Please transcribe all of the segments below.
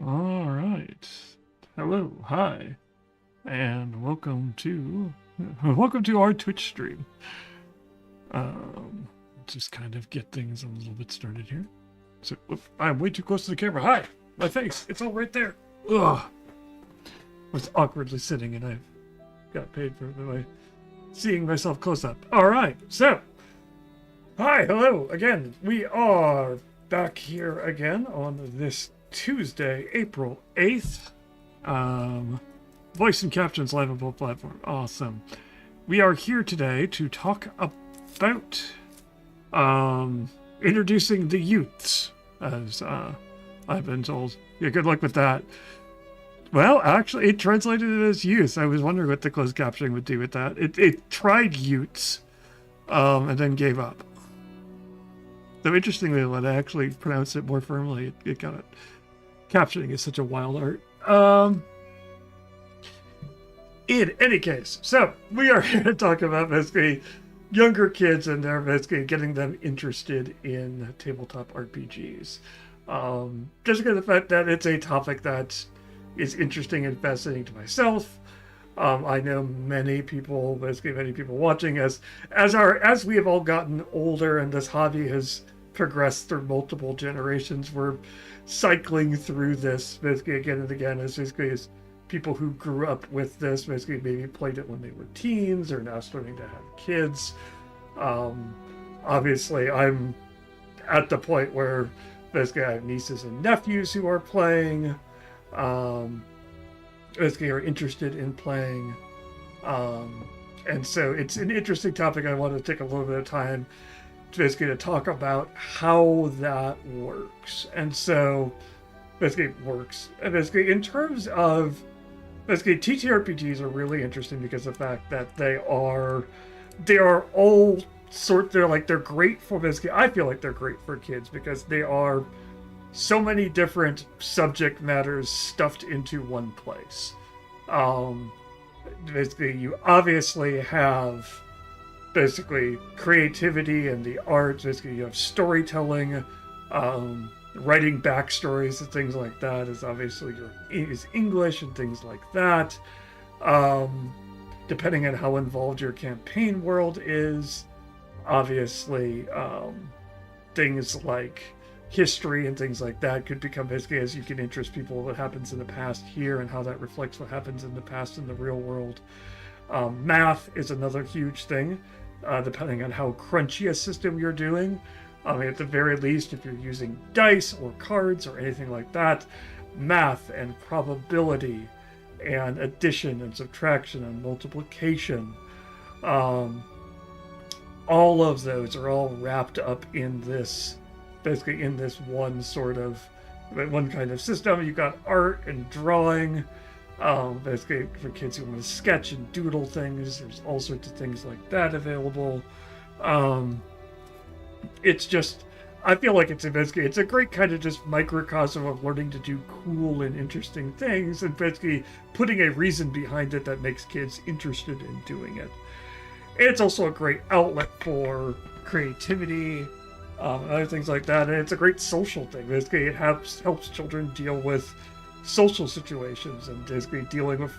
All right. Hello, hi, and welcome to our Twitch stream. Just kind of get things a little bit started here. So I'm way too close to the camera. Hi, my face. It's all right there. Ugh. I was awkwardly sitting, and I got paid for my seeing myself close up. All right. So, hi, hello again. We are back here again on this Tuesday, April 8th. Voice and captions live on both platforms. Awesome. We are here today to talk about introducing the youths, as I've been told. Yeah, good luck with that. Well, actually, it translated it as youth. I was wondering what the closed captioning would do with that. It tried youths, and then gave up. So interestingly, when I actually pronounced it more firmly, it got it. Captioning is such a wild art. In any case, so we are here to talk about basically younger kids and they're basically getting them interested in tabletop RPGs. Just because of the fact that it's a topic that is interesting and fascinating to myself. I know many people, basically many people watching as we have all gotten older and this hobby has progressed through multiple generations. We're cycling through this basically again and again as people who grew up with this basically maybe played it when they were teens or now starting to have kids. Obviously, I'm at the point where basically I have nieces and nephews who are playing, basically are interested in playing. And so it's an interesting topic. I want to take a little bit of time basically to talk about how that works. And so basically it works. And basically in terms of basically TTRPGs are really interesting because of the fact that they're great for basically I feel like they're great for kids because they are so many different subject matters stuffed into one place. Basically you obviously have basically creativity and the arts, basically you have storytelling, writing backstories and things like that is obviously is English and things like that. Depending on how involved your campaign world is, obviously things like history and things like that could become basically as you can interest people what happens in the past here and how that reflects what happens in the past in the real world. Math is another huge thing, depending on how crunchy a system you're doing. At the very least, if you're using dice or cards or anything like that, math and probability and addition and subtraction and multiplication, all of those are all wrapped up in this, basically in this one kind of system. You got art and drawing, basically for kids who want to sketch and doodle things. There's all sorts of things like that available. It's just, I feel like it's a great kind of just microcosm of learning to do cool and interesting things and basically putting a reason behind it that makes kids interested in doing it. It's also a great outlet for creativity, and other things like that, and it's a great social thing. Basically, it helps children deal with social situations and basically dealing with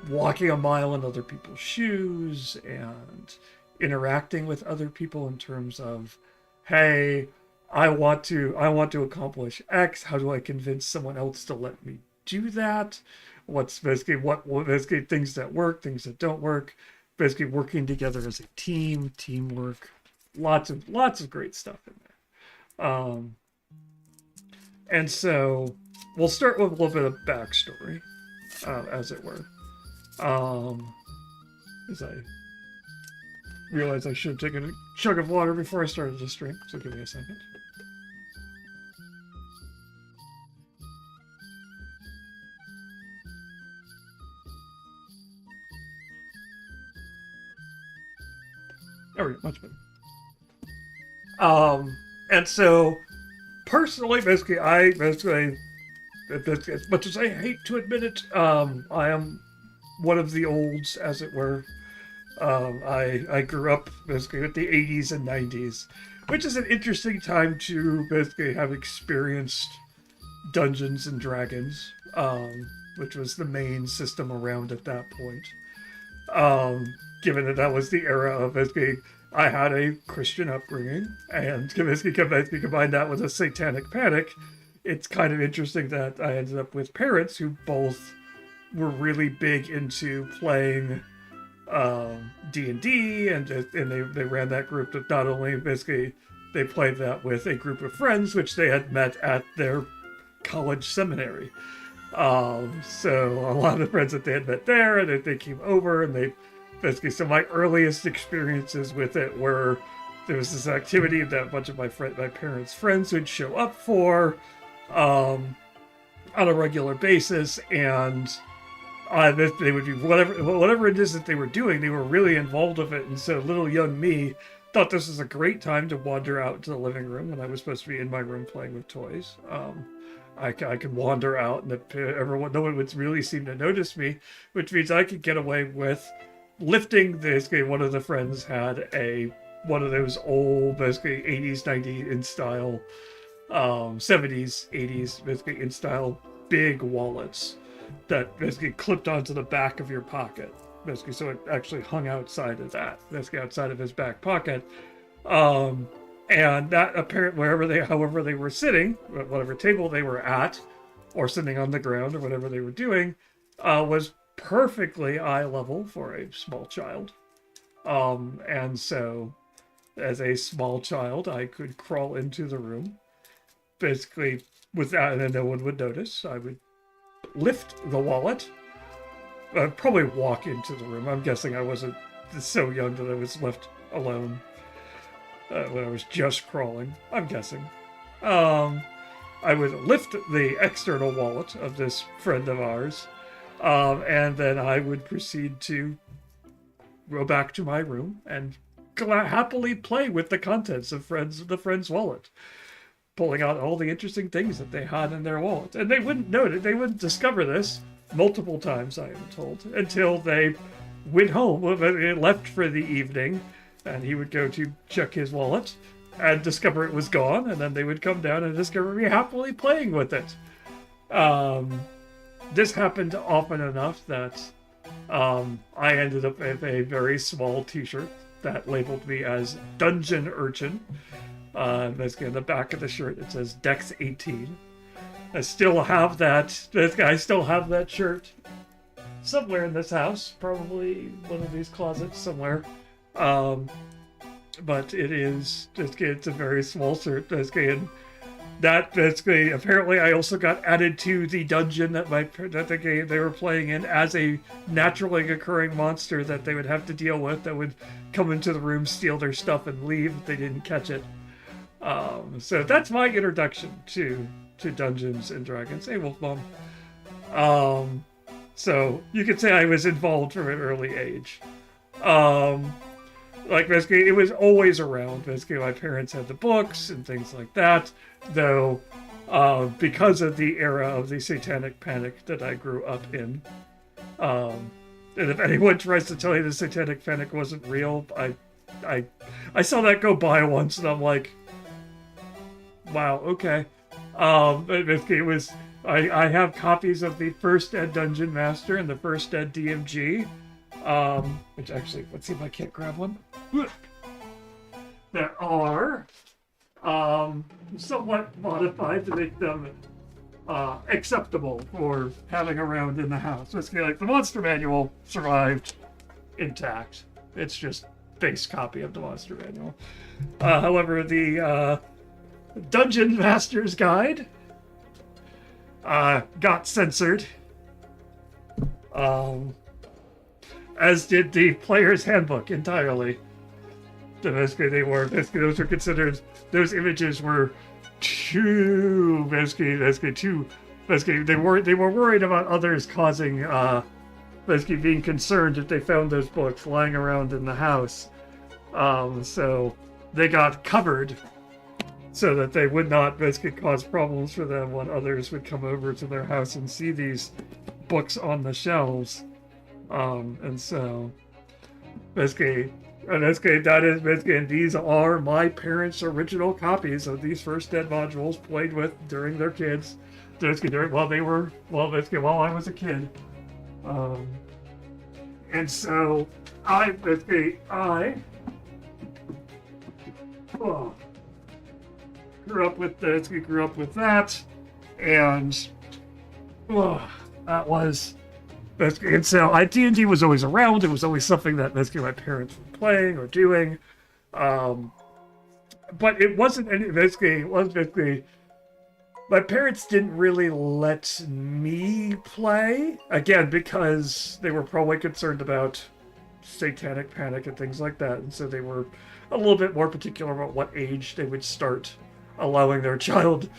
walking a mile in other people's shoes and interacting with other people in terms of, hey, I want to accomplish X. How do I convince someone else to let me do that? What's basically basically things that work, things that don't work. Basically working together as a team, teamwork, lots of great stuff in there. And so we'll start with a little bit of backstory, as it were. As I realized I should have taken a chug of water before I started the stream, so give me a second. There we go, much better. And so, personally, basically, as much as I hate to admit it, I am one of the olds, as it were. I grew up basically with the 80s and 90s, which is an interesting time to basically have experienced Dungeons and Dragons, which was the main system around at that point. Given that that was the era of basically, I had a Christian upbringing, and basically combined that with a satanic panic. It's kind of interesting that I ended up with parents who both were really big into playing D&D, and they ran that group that not only basically they played that with a group of friends which they had met at their college seminary. So a lot of the friends that they had met there, and they came over, and they basically, so my earliest experiences with it were there was this activity that a bunch of my parents' friends would show up for on a regular basis, and they would be whatever it is that they were doing, they were really involved with it. And so little young me thought this was a great time to wander out to the living room when I was supposed to be in my room playing with toys. I could wander out, and no one would really seem to notice me, which means I could get away with lifting this. One of the friends had one of those old, basically 80s, 90s in style, 70s, 80s, basically in style, big wallets that basically clipped onto the back of your pocket. Basically, so it actually hung outside of that, basically outside of his back pocket. And that apparently, however they were sitting, whatever table they were at, or sitting on the ground, or whatever they were doing, was perfectly eye level for a small child. And so, as a small child, I could crawl into the room, basically without, and then no one would notice. I would lift the wallet. I'd probably walk into the room. I'm guessing I wasn't so young that I was left alone when I was just crawling. I'm guessing. I would lift the external wallet of this friend of ours, and then I would proceed to go back to my room and happily play with the contents of the friend's wallet, pulling out all the interesting things that they had in their wallet. And they wouldn't note it. They wouldn't discover this multiple times, I am told, until they went home, left for the evening, and he would go to check his wallet and discover it was gone, and then they would come down and discover me happily playing with it. This happened often enough that I ended up with a very small t-shirt that labeled me as Dungeon Urchin. Basically on the back of the shirt it says Dex 18. I still have that shirt somewhere in this house, probably one of these closets somewhere. But it's a very small shirt, basically, and that basically apparently I also got added to the dungeon that the game they were playing in as a naturally occurring monster that they would have to deal with, that would come into the room, steal their stuff, and leave if they didn't catch it. So that's my introduction to Dungeons and Dragons. Hey, Wolf Mom. So you could say I was involved from an early age. Basically, it was always around. Basically, my parents had the books and things like that, though, because of the era of the satanic panic that I grew up in. And if anyone tries to tell you the satanic panic wasn't real, I saw that go by once, and I'm like, wow, okay. It was. I have copies of the first Ed Dungeon Master and the first Ed DMG. Which actually, let's see if I can't grab one. That are somewhat modified to make them acceptable for having around in the house. Basically, like the Monster Manual survived intact. It's just base copy of the Monster Manual. However, the Dungeon Master's Guide got censored. As did the Player's Handbook entirely. So basically, those were considered, those images were too, they were worried about others causing, being concerned if they found those books lying around in the house. So they got covered so that they would not cause problems for them when others would come over to their house and see these books on the shelves. And so basically, And basically, that is basically, and these are my parents' original copies of these first Dead modules played with during their kids. Basically, basically while I was a kid. Um, and so oh, grew up with that, and that was basically, and so D&D was always around. It was always something that basically my parents were playing or doing, but it wasn't any basically my parents didn't really let me play, again, because they were probably concerned about satanic panic and things like that. And so they were a little bit more particular about what age they would start allowing their child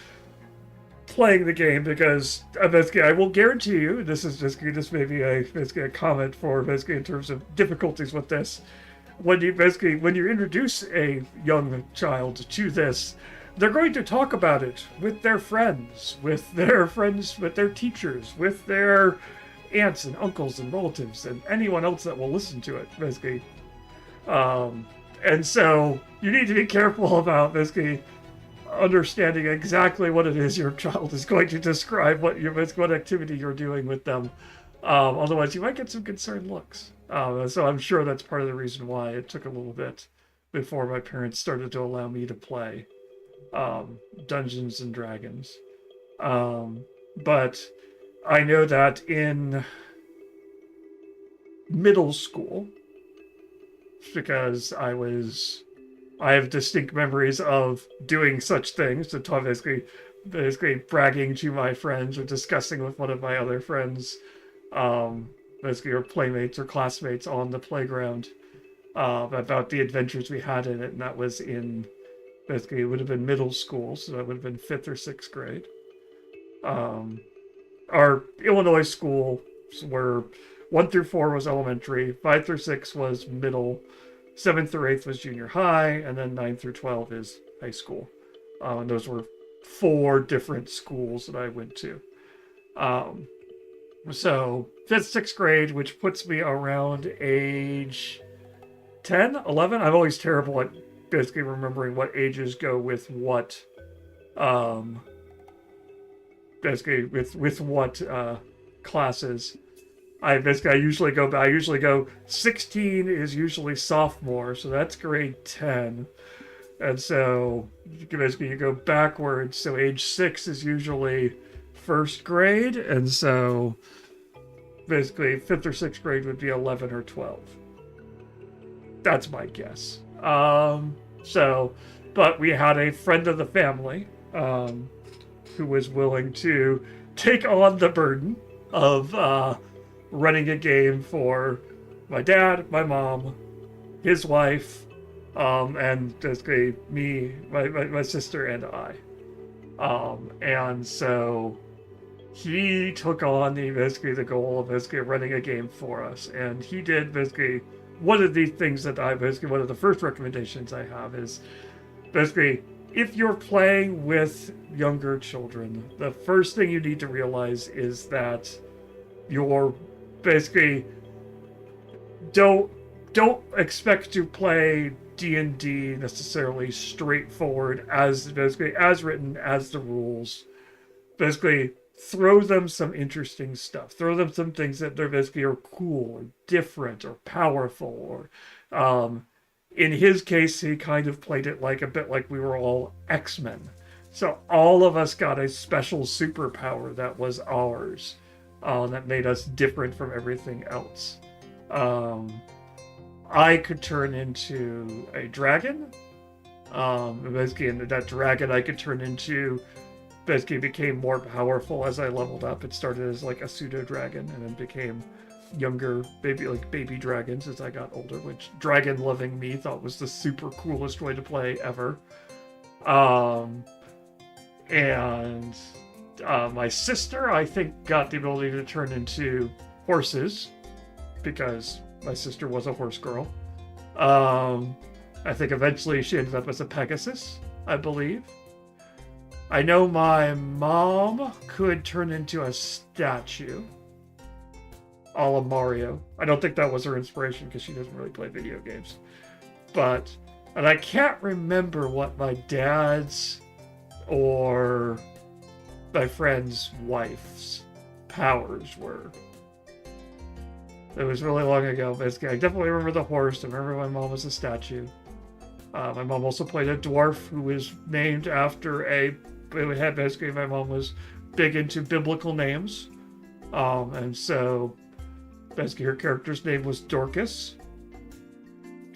playing the game, because basically, I will guarantee you, this is just maybe basically a comment for basically in terms of difficulties with this. When you introduce a young child to this, they're going to talk about it with their friends, with their teachers, with their aunts and uncles and relatives, and anyone else that will listen to it, basically. And so you need to be careful about basically understanding exactly what it is your child is going to describe, what activity you're doing with them. Otherwise, you might get some concerned looks. So I'm sure that's part of the reason why it took a little bit before my parents started to allow me to play Dungeons and Dragons. But I know that in middle school, because I have distinct memories of doing such things, to talk, basically bragging to my friends or discussing with one of my other friends, basically or playmates or classmates on the playground, about the adventures we had in it, and that was in basically it would have been middle school, so that would have been 5th or 6th grade. Our Illinois schools were 1 through 4 was elementary, 5 through 6 was middle, 7th through 8th was junior high, and then 9 through 12 is high school. And those were 4 different schools that I went to. So 5th, 6th grade, which puts me around age 10, 11. I'm always terrible at basically remembering what ages go with what, basically with what classes. I usually go 16 is usually sophomore, so that's grade 10. And so basically you go backwards, so age 6 is usually 1st grade, and so basically 5th or 6th grade would be 11 or 12. That's my guess. But we had a friend of the family who was willing to take on the burden of running a game for my dad, my mom, his wife, and basically me, my sister, and I. And so he took on the goal of running a game for us, and he did basically one of the things that one of the first recommendations I have is basically, if you're playing with younger children, the first thing you need to realize is that you're basically don't expect to play D&D necessarily straightforward as written as the rules. Basically, throw them some interesting stuff. Throw them some things that they're basically are cool or different or powerful, or in his case, he kind of played it a bit like we were all X-Men. So all of us got a special superpower that was ours, that made us different from everything else. I could turn into a dragon. Basically, and that dragon I could turn into basically became more powerful as I leveled up. It started as a pseudo dragon and then became younger baby dragons as I got older, which dragon loving me thought was the super coolest way to play ever. And my sister, I think, got the ability to turn into horses because my sister was a horse girl. I think eventually she ended up as a Pegasus, I believe. I know my mom could turn into a statue, a la Mario. I don't think that was her inspiration because she doesn't really play video games. And I can't remember what my dad's or my friend's wife's powers were. It was really long ago. Basically, I definitely remember the horse. I remember my mom was a statue. My mom also played a dwarf who was named after basically, my mom was big into biblical names. And so basically her character's name was Dorcas,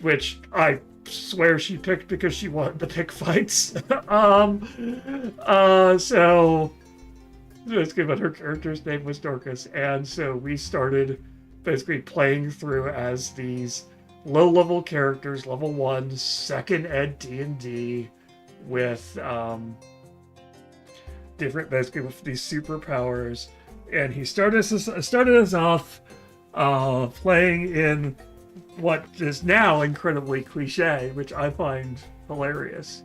which I swear she picked because she wanted to pick fights. So basically, but her character's name was Dorcas, and so we started basically playing through as these low-level characters, level 1, second ed D&D, with different, basically with these superpowers. And he started us off playing in what is now incredibly cliche, which I find hilarious.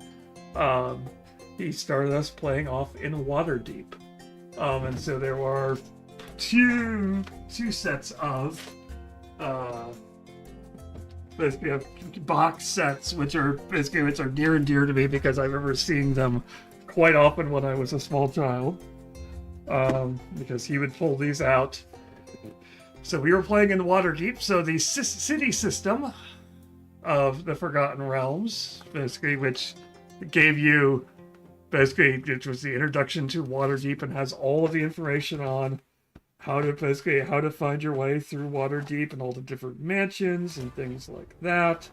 He started us playing off in Waterdeep. And so there were two sets of basically box sets, which are near and dear to me because I remember seeing them quite often when I was a small child. Because he would pull these out. So we were playing in Waterdeep. So the city system of the Forgotten Realms, basically, which gave you, basically, it was the introduction to Waterdeep and has all of the information on how to find your way through Waterdeep and all the different mansions and things like that.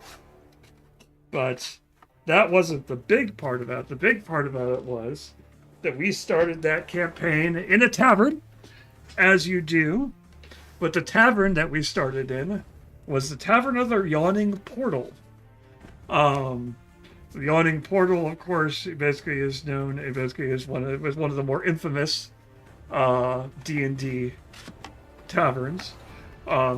But that wasn't the big part about it. The big part about it was that we started that campaign in a tavern, as you do. But the tavern that we started in was the Tavern of the Yawning Portal. The Yawning Portal, of course, basically is known. It basically was one of the more infamous D&D taverns,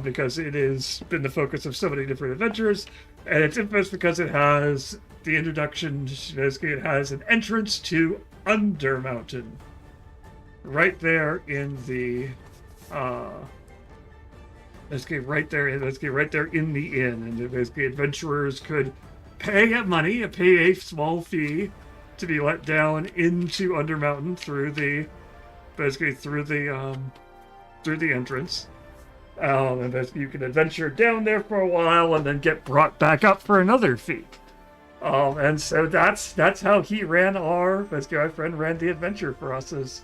because it has been the focus of so many different adventures, and it's infamous because it has the introduction. Basically, it has an entrance to Undermountain, right there in the basically right there in the inn, and basically adventurers could pay a small fee to be let down into Undermountain through the entrance. And basically you can adventure down there for a while and then get brought back up for another fee. And so that's how he ran our friend ran the adventure for us.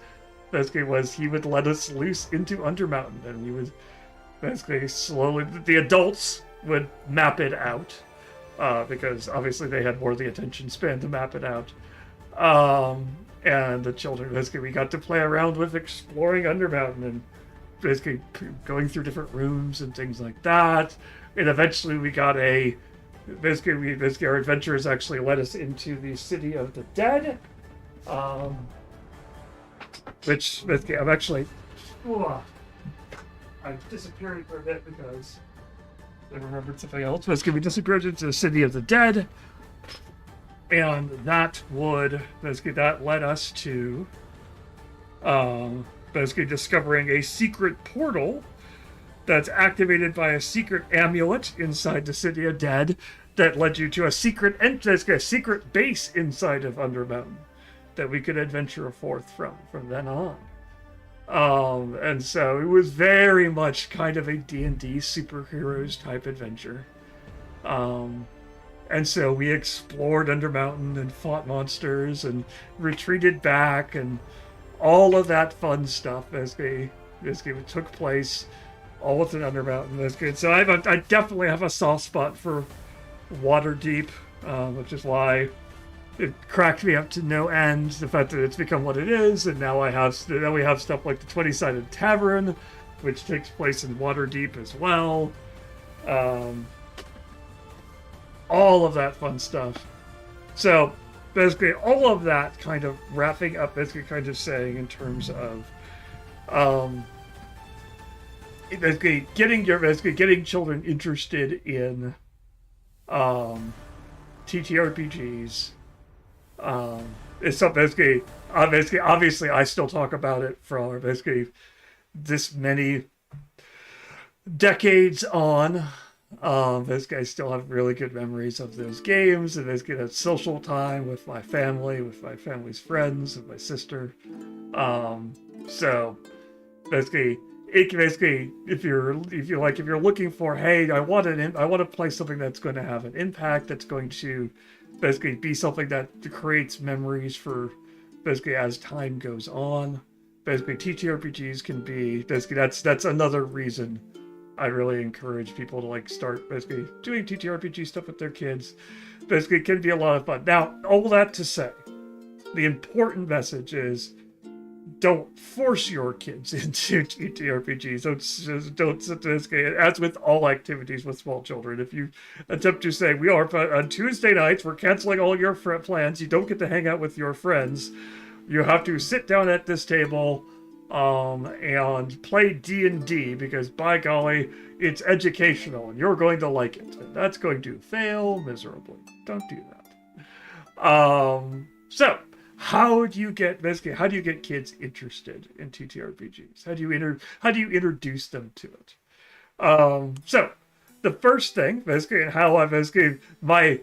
He would let us loose into Undermountain, and we would basically slowly, the adults would map it out, because obviously they had more of the attention span to map it out. And the children, basically, we got to play around with exploring Undermountain and basically going through different rooms and things like that. And eventually we got our adventurers actually led us into the City of the Dead, which basically I'm disappearing for a bit because I remembered something else. Basically, we disappeared into the City of the Dead, and that led us to basically discovering a secret portal that's activated by a secret amulet inside the City of Dead that led you to a secret base inside of Undermountain that we could adventure forth from then on. And so it was very much kind of a D&D superheroes type adventure. And so we explored Undermountain and fought monsters and retreated back and all of that fun stuff basically took place all within Undermountain. So I definitely have a soft spot for Waterdeep, which is why it cracked me up to no end, the fact that it's become what it is, and now we have stuff like the 20-sided tavern, which takes place in Waterdeep as well. All of that fun stuff. So basically all of that kind of wrapping up, basically kind of saying in terms of getting children interested in TTRPGs. It's something obviously I still talk about it for basically this many decades on. Basically, I still have really good memories of those games, and basically that social time with my family, with my family's friends, and my sister. Um, so basically, if you're looking for, hey, I want to play something that's going to have an impact, that's going to basically be something that creates memories for basically as time goes on. Basically, TTRPGs can be basically that's another reason I really encourage people to like start basically doing TTRPG stuff with their kids. Basically, it can be a lot of fun. Now, all that to say, the important message is don't force your kids into TTRPGs. Don't as with all activities with small children. If you attempt to say we are on Tuesday nights, we're canceling all your plans. You don't get to hang out with your friends. You have to sit down at this table and play D&D because by golly, it's educational and you're going to like it. And that's going to fail miserably. Don't do that. So how do you get kids interested in TTRPGs? How do you introduce them to it? So the first thing, basically, and how I basically my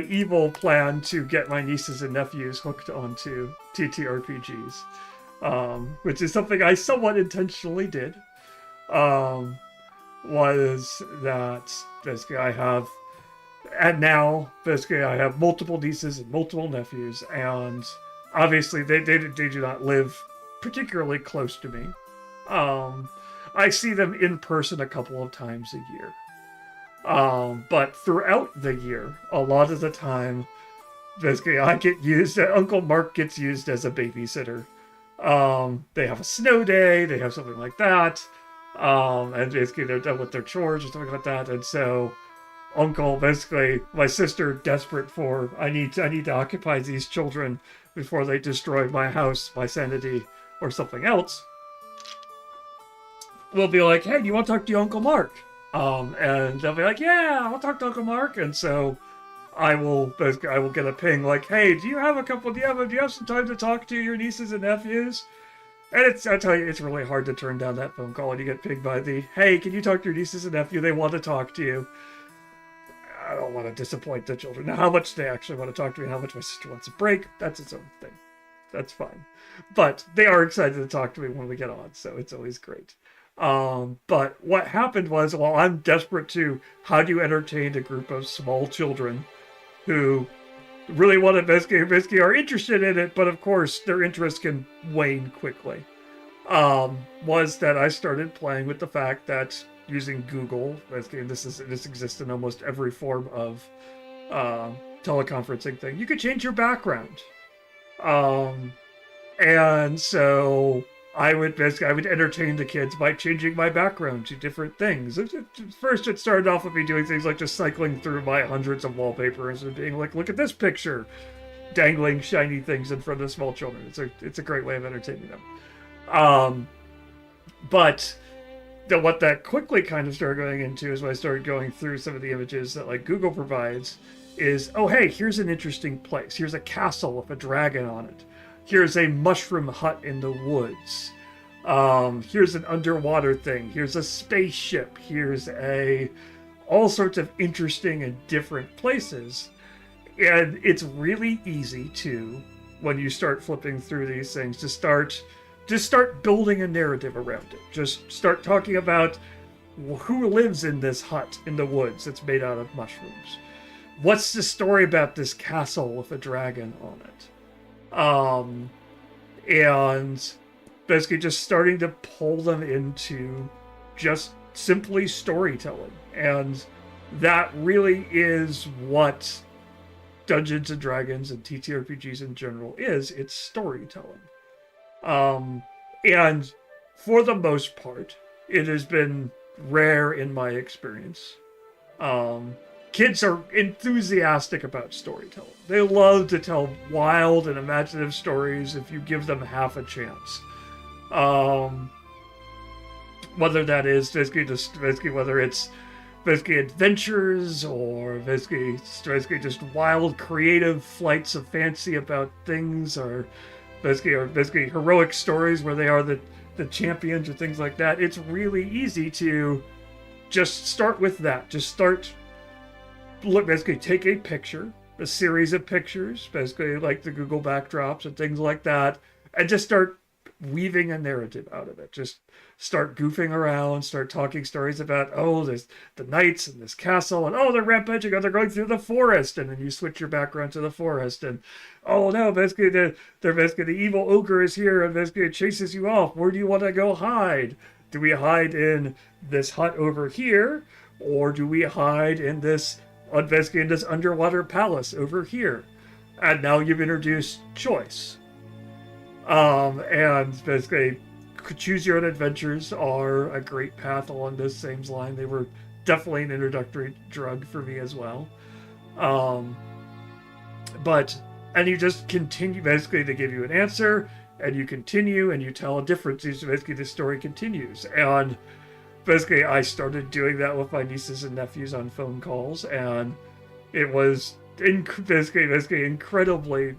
evil plan to get my nieces and nephews hooked onto TTRPGs, which is something I somewhat intentionally did, was that basically I have multiple nieces and multiple nephews, and obviously they do not live particularly close to me. I see them in person a couple of times a year. But throughout the year, a lot of the time, basically Uncle Mark gets used as a babysitter. They have a snow day, they have something like that, and basically they're done with their chores or something like that, and so my sister, desperate for, I need to occupy these children before they destroy my house, my sanity, or something else, will be like, hey, do you want to talk to your Uncle Mark? And they'll be like, yeah, I'll talk to Uncle Mark, and so I will get a ping like, hey, do you have some time to talk to your nieces and nephews? And I tell you, it's really hard to turn down that phone call when you get pinged by the, hey, can you talk to your nieces and nephew? They want to talk to you. I don't want to disappoint the children. Now, how much they actually want to talk to me and how much my sister wants a break, that's its own thing. That's fine. But they are excited to talk to me when we get on, so it's always great. But what happened was, well, I'm desperate to, how do you entertain a group of small children who really want to basically are interested in it, but of course their interest can wane quickly. Was that I started playing with the fact that using Google, basically, this exists in almost every form of teleconferencing thing. You could change your background, and so I would entertain the kids by changing my background to different things. First, it started off with me doing things like just cycling through my hundreds of wallpapers and being like, "Look at this picture," dangling shiny things in front of small children. It's a great way of entertaining them. But what that quickly kind of started going into is when I started going through some of the images that like Google provides is, oh, hey, here's an interesting place. Here's a castle with a dragon on it. Here's a mushroom hut in the woods. Here's an underwater thing. Here's a spaceship. Here's all sorts of interesting and different places. And it's really easy to, when you start flipping through these things, to start building a narrative around it. Just start talking about who lives in this hut in the woods that's made out of mushrooms. What's the story about this castle with a dragon on it? And basically just starting to pull them into just simply storytelling. And that really is what Dungeons and Dragons and TTRPGs in general is. It's storytelling. And for the most part, it has been rare in my experience. Kids are enthusiastic about storytelling. They love to tell wild and imaginative stories if you give them half a chance. Whether that is whether it's adventures or basically just wild creative flights of fancy about things, or basically heroic stories where they are the champions or things like that. It's really easy to just start with that. Just start, basically take a picture, a series of pictures, basically like the Google backdrops and things like that, and just start weaving a narrative out of it. Just start goofing around, start talking stories about, oh, there's the knights in this castle, and oh, they're rampaging, oh, they're going through the forest, and then you switch your background to the forest, and oh no, basically they're basically the evil ogre is here, and basically it chases you off. Where do you want to go hide? Do we hide in this hut over here, or do we hide in this basically in this underwater palace over here? And now you've introduced choice. And basically, choose your own adventures are a great path along this same line. They were definitely an introductory drug for me as well. And you just continue, basically, they give you an answer, and you continue, and you tell a difference. Basically, the story continues. And basically, I started doing that with my nieces and nephews on phone calls, and it was basically incredibly,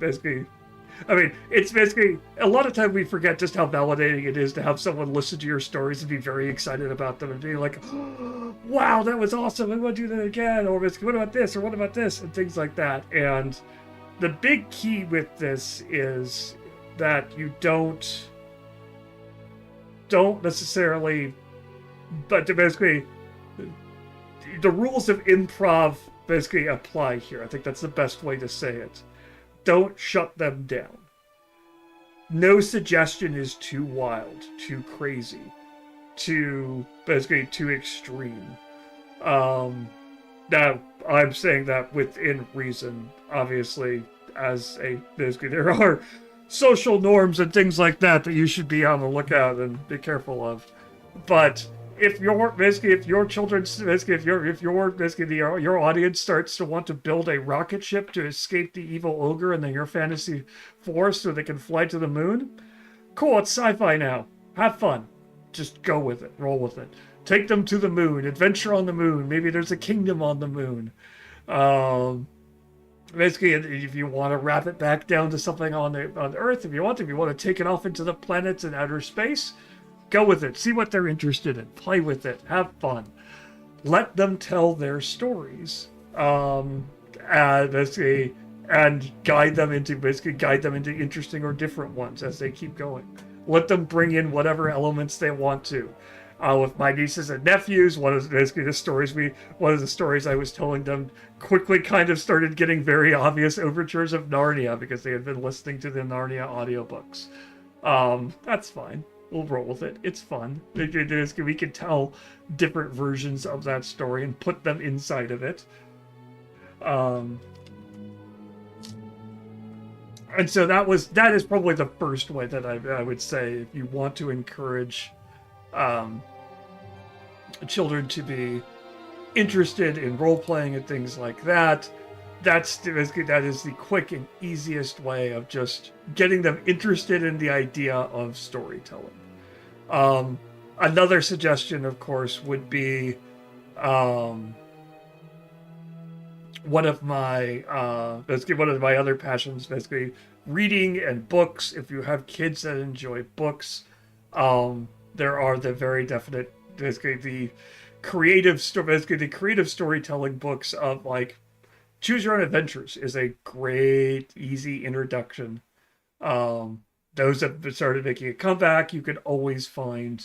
I mean, it's basically, a lot of time we forget just how validating it is to have someone listen to your stories and be very excited about them and be like, oh, wow, that was awesome, I want to do that again, or what about this, or what about this, and things like that. And the big key with this is that you don't necessarily, but basically, the rules of improv basically apply here. I think that's the best way to say it. Don't shut them down. No suggestion is too wild, too crazy, too extreme. Now, I'm saying that within reason, obviously, there are social norms and things like that you should be on the lookout and be careful of. But if your audience starts to want to build a rocket ship to escape the evil ogre in your fantasy forest so they can fly to the moon, cool, it's sci-fi now. Have fun. Just go with it. Roll with it. Take them to the moon. Adventure on the moon. Maybe there's a kingdom on the moon. Basically, if you want to wrap it back down to something on Earth, if you want to take it off into the planets and outer space, go with it. See what they're interested in. Play with it. Have fun. Let them tell their stories. And guide them into interesting or different ones as they keep going. Let them bring in whatever elements they want to. With my nieces and nephews, one of the stories I was telling them quickly kind of started getting very obvious overtures of Narnia because they had been listening to the Narnia audiobooks. That's fine. We'll roll with it. It's fun. We can tell different versions of that story and put them inside of it. And so that is probably the first way that I would say, if you want to encourage children to be interested in role playing and things like that, that is the quick and easiest way of just getting them interested in the idea of storytelling. Another suggestion, of course, would be one of my other passions, basically reading and books. If you have kids that enjoy books, there are the very definite, the creative storytelling books of like Choose Your Own Adventures is a great, easy introduction. Those have started making a comeback. You can always find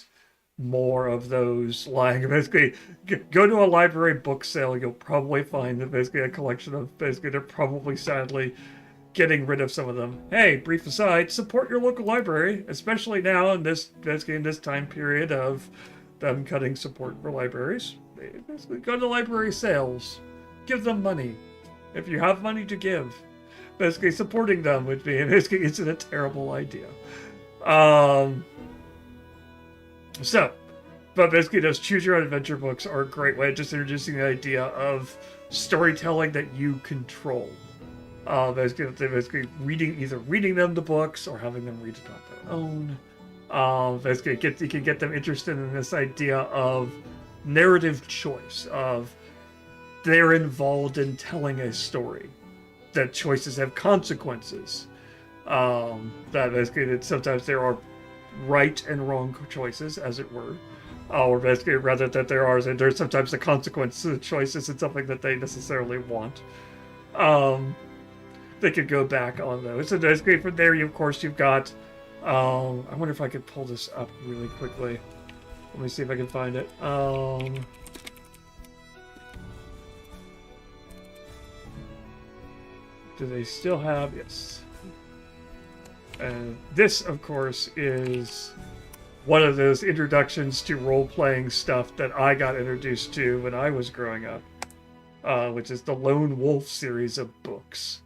more of those lying. Basically, go to a library book sale. You'll probably find a collection of they're probably sadly getting rid of some of them. Hey, brief aside, support your local library, especially now in this time period of them cutting support for libraries. Basically, go to library sales. Give them money. If you have money to give. Basically, supporting them would be isn't a terrible idea. But basically, those Choose Your Own Adventure books are a great way of just introducing the idea of storytelling that you control. Basically reading them the books or having them read it on their own. Basically, you can get them interested in this idea of narrative choice, of they're involved in telling a story. That choices have consequences. That basically that sometimes there are right and wrong choices, as it were. or basically rather that there are, and there's sometimes the consequence to the choice isn't something that they necessarily want. Um, they could go back on those. So basically from there, you, of course, you've got, I wonder if I could pull this up really quickly. Let me see if I can find it. Do they still have, yes. And this, of course, is one of those introductions to role-playing stuff that I got introduced to when I was growing up, which is the Lone Wolf series of books,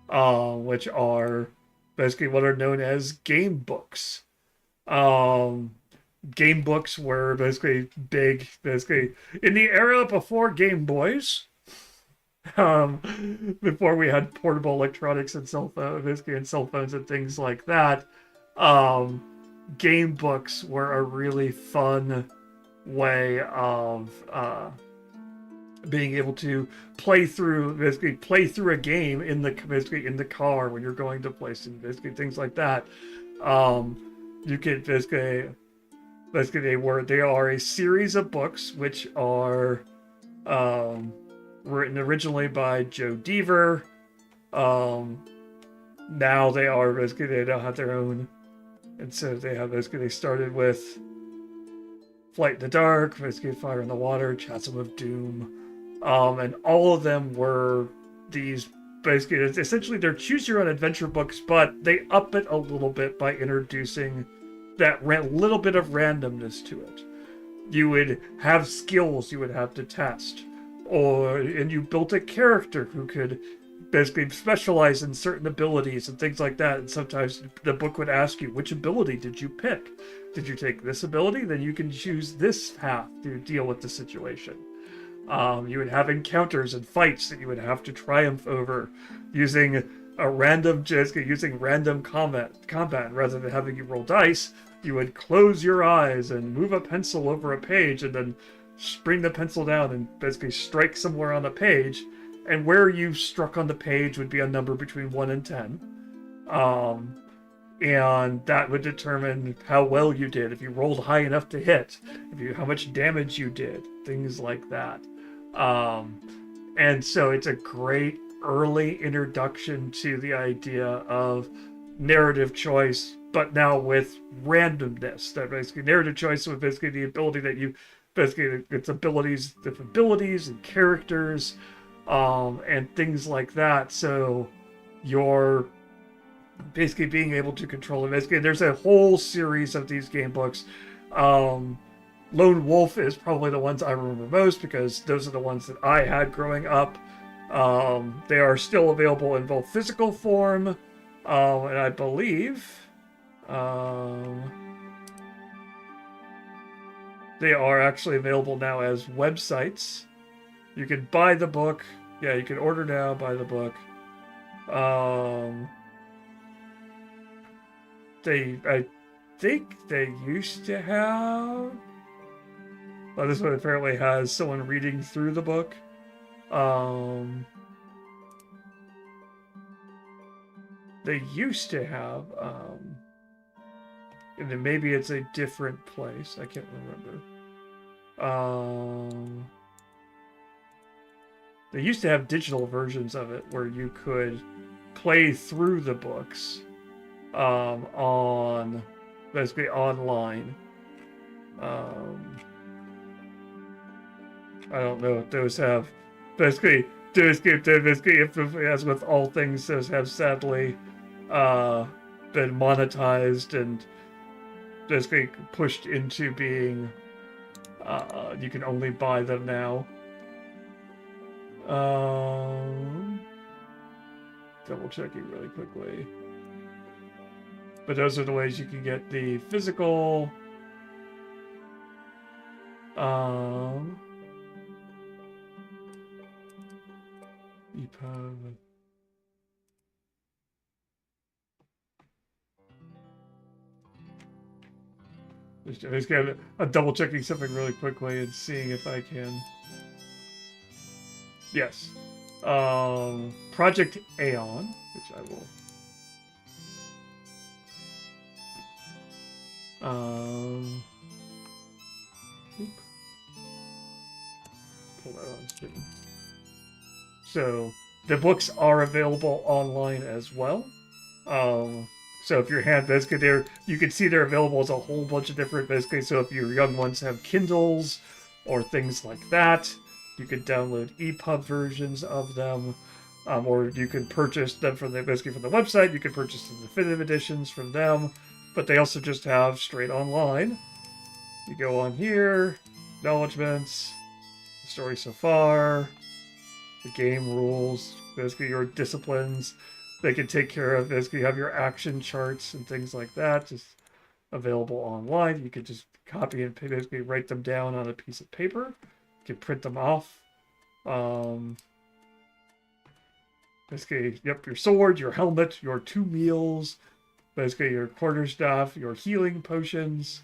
which are basically what are known as game books. Game books were basically big, basically in the era before Game Boys, before we had portable electronics and cell phones, basically, and cell phones and things like that. Um, Game books were a really fun way of being able to basically play through a game in the basically in the car when you're going to places, basically things like that. You could basically they are a series of books which are written originally by Joe Deaver. Now they are basically they now have their own, and so they have basically they started with Flight in the Dark, basically Fire in the Water, Chasm of Doom, and all of them were these basically essentially they're choose your own adventure books, but they up it a little bit by introducing that little bit of randomness to it. You would have skills you would have to test, and you built a character who could basically specialize in certain abilities and things like that. And sometimes the book would ask you, which ability did you pick? Did you take this ability? Then you can choose this path to deal with the situation. You would have encounters and fights that you would have to triumph over using random combat rather than having you roll dice. You would close your eyes and move a pencil over a page and then bring the pencil down and basically strike somewhere on the page. And where you struck on the page would be a number between 1 and 10. And that would determine how well you did, if you rolled high enough to hit, how much damage you did, things like that. And so it's a great early introduction to the idea of narrative choice, but now with randomness. That basically narrative choice with basically the ability that you basically its abilities, different abilities and characters, and things like that. So you're basically being able to control it. Basically, there's a whole series of these game books. Lone Wolf is probably the ones I remember most because those are the ones that I had growing up. They are still available in both physical form, and I believe they are actually available now as websites. You can buy the book. Yeah, you can order now, buy the book. I think they used to have. Well, this one apparently has someone reading through the book. They used to have, and then maybe it's a different place. I can't remember. They used to have digital versions of it where you could play through the books on basically online. I don't know if those have basically as with all things, those have sadly been monetized and basically pushed into being you can only buy them now. Double checking really quickly. But those are the ways you can get the physical EPUB. I'm double checking something really quickly and seeing if I can. Yes. Project Aeon, which I will. So the books are available online as well. So if your hand basically there, you can see they're available as a whole bunch of different basically. So if your young ones have Kindles or things like that, you can download EPUB versions of them, or you can purchase them from the basically from the website. You can purchase the definitive editions from them, but they also just have straight online. You go on here, acknowledgements, the story so far, the game rules, basically your disciplines. They can take care of basically you have your action charts and things like that, just available online. You could just copy and basically write them down on a piece of paper. You can print them off. Basically, yep, your sword, your helmet, your 2 meals, basically your quarterstaff, your healing potions.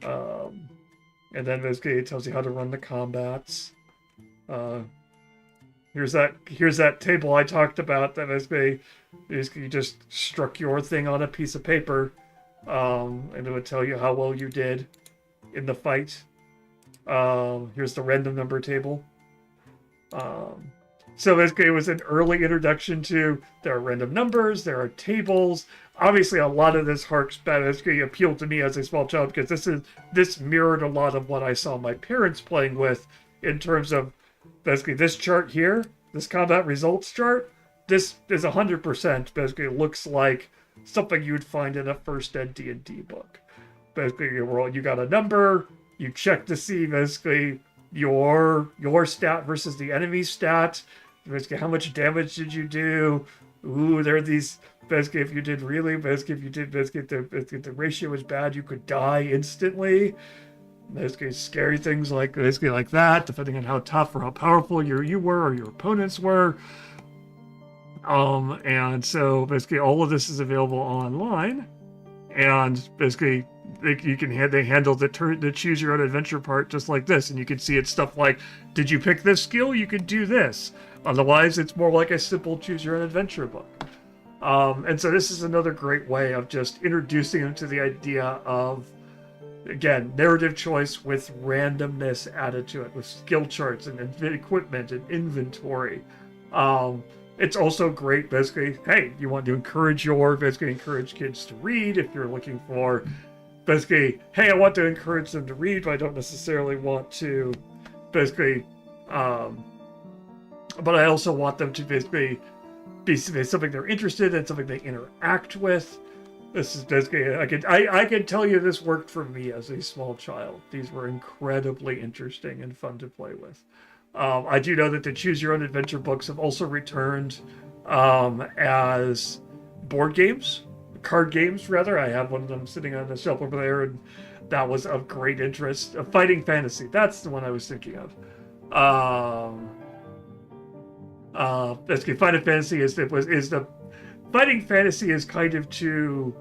And then basically it tells you how to run the combats. Here's that table I talked about that basically you just struck your thing on a piece of paper, and it would tell you how well you did in the fight. Here's the random number table. So basically it was an early introduction to there are random numbers, there are tables. Obviously a lot of this harks back, basically appealed to me as a small child because this mirrored a lot of what I saw my parents playing with in terms of basically this chart here, this combat results chart, this is 100% basically looks like something you'd find in a first ed D&D book. Basically, you got a number, you check to see basically your stat versus the enemy's stat, basically how much damage did you do. Ooh, there are these basically if you did really basically if you did basically the ratio was bad, you could die instantly. Basically scary things like basically like that, depending on how tough or how powerful you were or your opponents were. And so basically all of this is available online, and basically they handle the choose your own adventure part just like this, and you can see it's stuff like, did you pick this skill? You can do this. Otherwise, it's more like a simple choose your own adventure book. And so this is another great way of just introducing them to the idea of, again, narrative choice with randomness added to it, with skill charts and equipment and inventory. It's also great, basically, hey, you want to encourage kids to read if you're looking for, basically, hey, I want to encourage them to read, but I don't necessarily want to, basically, but I also want them to basically be something they're interested in, something they interact with. This is basically, I can tell you this worked for me as a small child. These were incredibly interesting and fun to play with. I do know that the Choose Your Own Adventure books have also returned as board games, card games rather. I have one of them sitting on the shelf over there, and that was of great interest. Fighting Fantasy, that's the one I was thinking of. Basically, Fighting Fantasy Fighting Fantasy is kind of to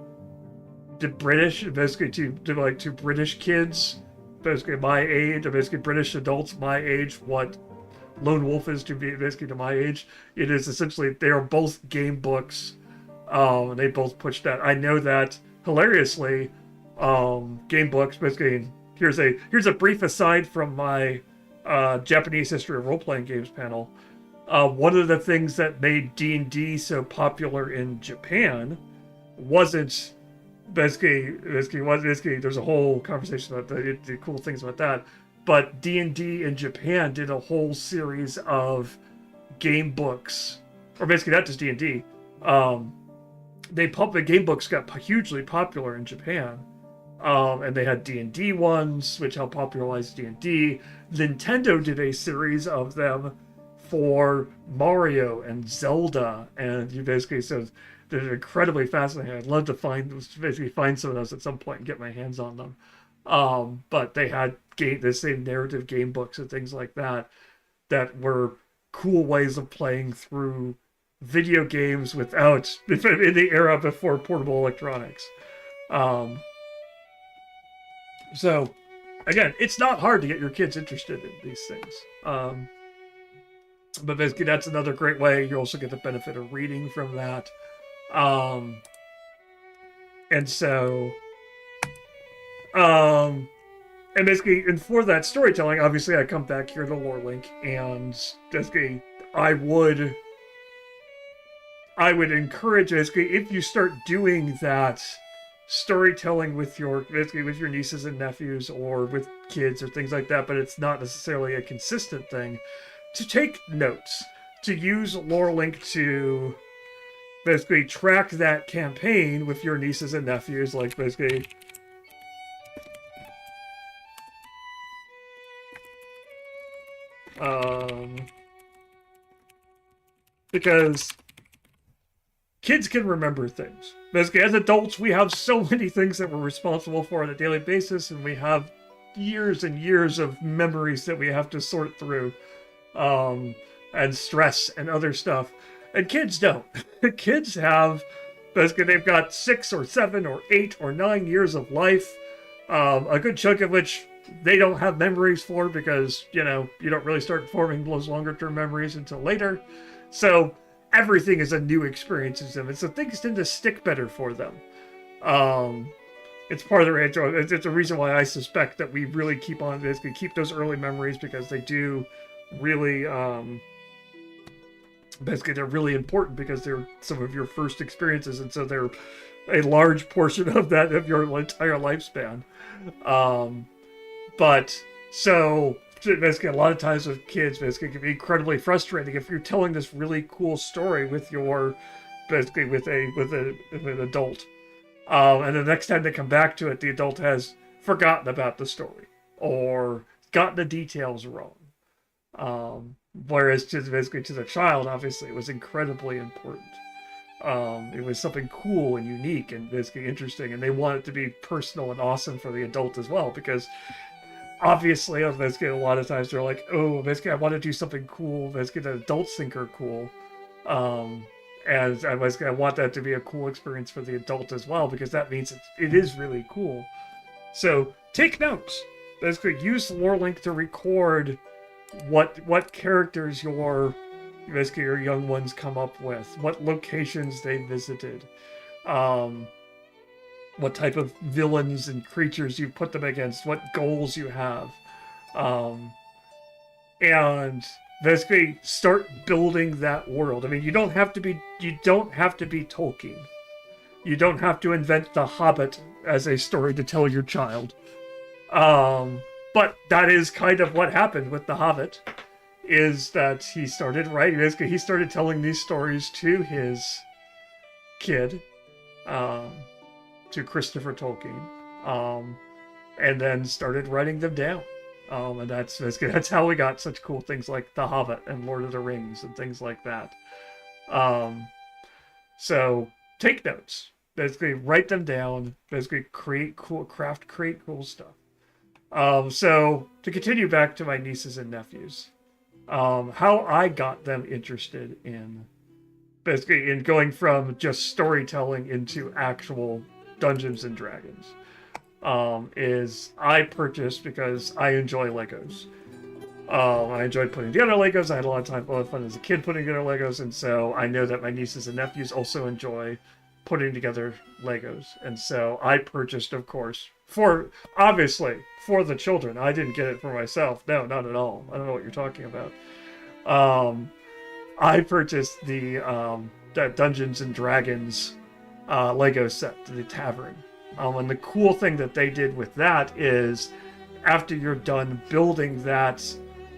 British, basically to British kids, basically my age, basically British adults my age, what Lone Wolf is to be basically to my age. It is essentially, they are both game books, and they both push that. I know that hilariously, game books basically. Here's a brief aside from my Japanese history of role-playing games panel. One of the things that made D&D so popular in Japan wasn't basically there's a whole conversation about the cool things about that, but D&D in Japan did a whole series of game books, or basically not just D&D. The game books got hugely popular in Japan, and they had D&D ones, which helped popularize D&D. Nintendo did a series of them for Mario and Zelda, and you basically said they're incredibly fascinating. I'd love to find some of those at some point and get my hands on them. But they had the same narrative game books and things like that were cool ways of playing through video games without in the era before portable electronics. So again, it's not hard to get your kids interested in these things. But basically, that's another great way. You also get the benefit of reading from that. And so, And basically, and for that storytelling, obviously, I come back here to Lore Link, and basically, I would, I would encourage basically if you start doing that storytelling with your basically with your nieces and nephews or with kids or things like that, but it's not necessarily a consistent thing, to take notes, to use Lore Link to basically track that campaign with your nieces and nephews, like basically um because kids can remember things. Basically, as adults, we have so many things that we're responsible for on a daily basis, and we have years and years of memories that we have to sort through, um, and stress and other stuff. And kids don't. Kids have, basically, they've got 6 or 7 or 8 or 9 years of life, a good chunk of which they don't have memories for because, you know, you don't really start forming those longer term memories until later. So everything is a new experience to them, and so things tend to stick better for them. Um, it's part of the intro. It's a reason why I suspect that we really keep on basically keep those early memories because they do really basically they're really important because they're some of your first experiences, and so they're a large portion of that of your entire lifespan. Um, but so basically a lot of times with kids basically it can be incredibly frustrating if you're telling this really cool story with your basically with an adult, and the next time they come back to it the adult has forgotten about the story or gotten the details wrong, whereas to basically to the child obviously it was incredibly important. It was something cool and unique and basically interesting, and they want it to be personal and awesome for the adult as well because obviously, basically, a lot of times they're like, "Oh, basically, I want to do something cool." Basically, that adults think are cool, um, and I want that to be a cool experience for the adult as well because that means it is really cool. So take notes. Basically, use Lore Link to record what characters your young ones come up with, what locations they visited, um, what type of villains and creatures you put them against, what goals you have, um, and basically start building that world. I mean, you don't have to be Tolkien. You don't have to invent The Hobbit as a story to tell your child. But that is kind of what happened with The Hobbit. Is that he started writing? Basically, he started telling these stories to his kid. Um, to Christopher Tolkien, and then started writing them down. And that's how we got such cool things like The Hobbit and Lord of the Rings and things like that. So take notes. Basically, write them down. Basically, create cool stuff. So to continue back to my nieces and nephews, how I got them interested in basically in going from just storytelling into actual Dungeons and Dragons, is I purchased because I enjoy Legos. I enjoyed putting together Legos. I had a lot of fun as a kid putting together Legos, and so I know that my nieces and nephews also enjoy putting together Legos. And so I purchased, of course, obviously for the children. I didn't get it for myself. No, not at all. I don't know what you're talking about. I purchased the Dungeons and Dragons Lego set, the Tavern. And the cool thing that they did with that is after you're done building that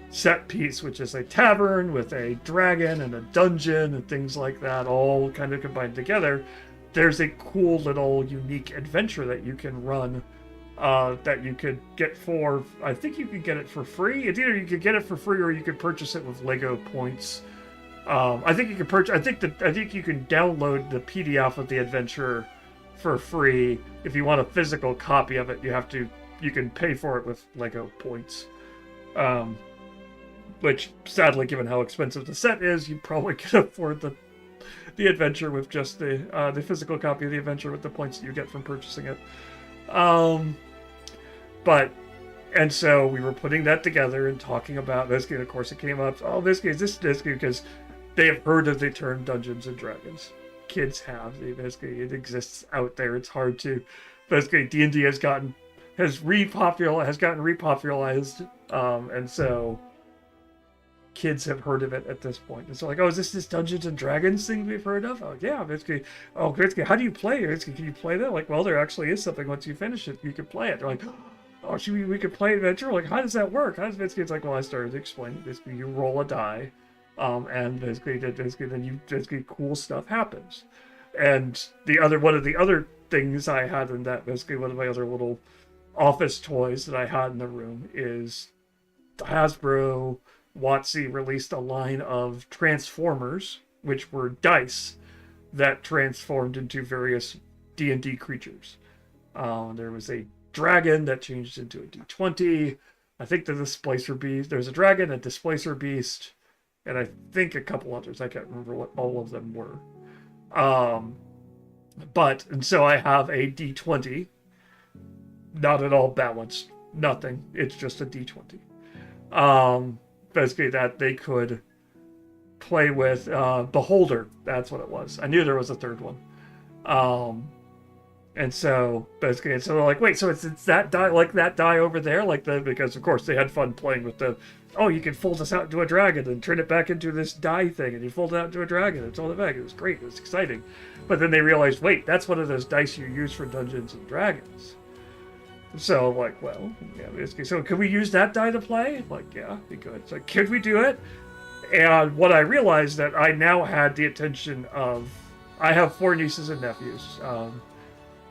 set piece, which is a tavern with a dragon and a dungeon and things like that, all kind of combined together, there's a cool little unique adventure that you can run, that you could get for, I think you could get it for free. It's either you could get it for free or you could purchase it with Lego points. I think you can purchase. I think you can download the PDF of the adventure for free. If you want a physical copy of it, you can pay for it with Lego points. Which, sadly, given how expensive the set is, you probably can afford the adventure with just the physical copy of the adventure with the points that you get from purchasing it. And so we were putting that together and talking about this game. Of course, it came up. Oh, this game, because they have heard of the term Dungeons and Dragons. Kids have. It exists out there. It's hard to. Basically, D&D has gotten has gotten repopularized, and so kids have heard of it at this point. It's like, oh, is this Dungeons and Dragons thing we've heard of? Oh yeah, basically. Oh, basically, how do you play? Basically, can you play that? Like, well, there actually is something. Once you finish it, you can play it. They're like, oh, we could play adventure. Like, how does that work? How does basically? It's like, well, I started to explain. Basically, you roll a die, and basically then you basically cool stuff happens. And one of the other things I had in that, basically one of my other little office toys that I had in the room is Hasbro WotC released a line of Transformers, which were dice that transformed into various D&D creatures. There was a dragon that changed into a D20. I think the Displacer Beast. There was a dragon, a Displacer Beast, and I think a couple others. I can't remember what all of them were. And so I have a D20, not at all balanced, nothing. It's just a D20. Basically that they could play with. Beholder, that's what it was. I knew there was a third one. And so basically, so they're like, wait, so it's that die, like that die over there, because of course they had fun playing with oh, you can fold this out into a dragon and turn it back into this die thing, and you fold it out into a dragon and fold it back. It was great, it was exciting. But then they realized, wait, that's one of those dice you use for Dungeons and Dragons. So I'm like, well, yeah, basically, so can we use that die to play? I'm like, yeah, be good. So could we do it? And what I realized that I now had the attention of, I have 4 nieces and nephews,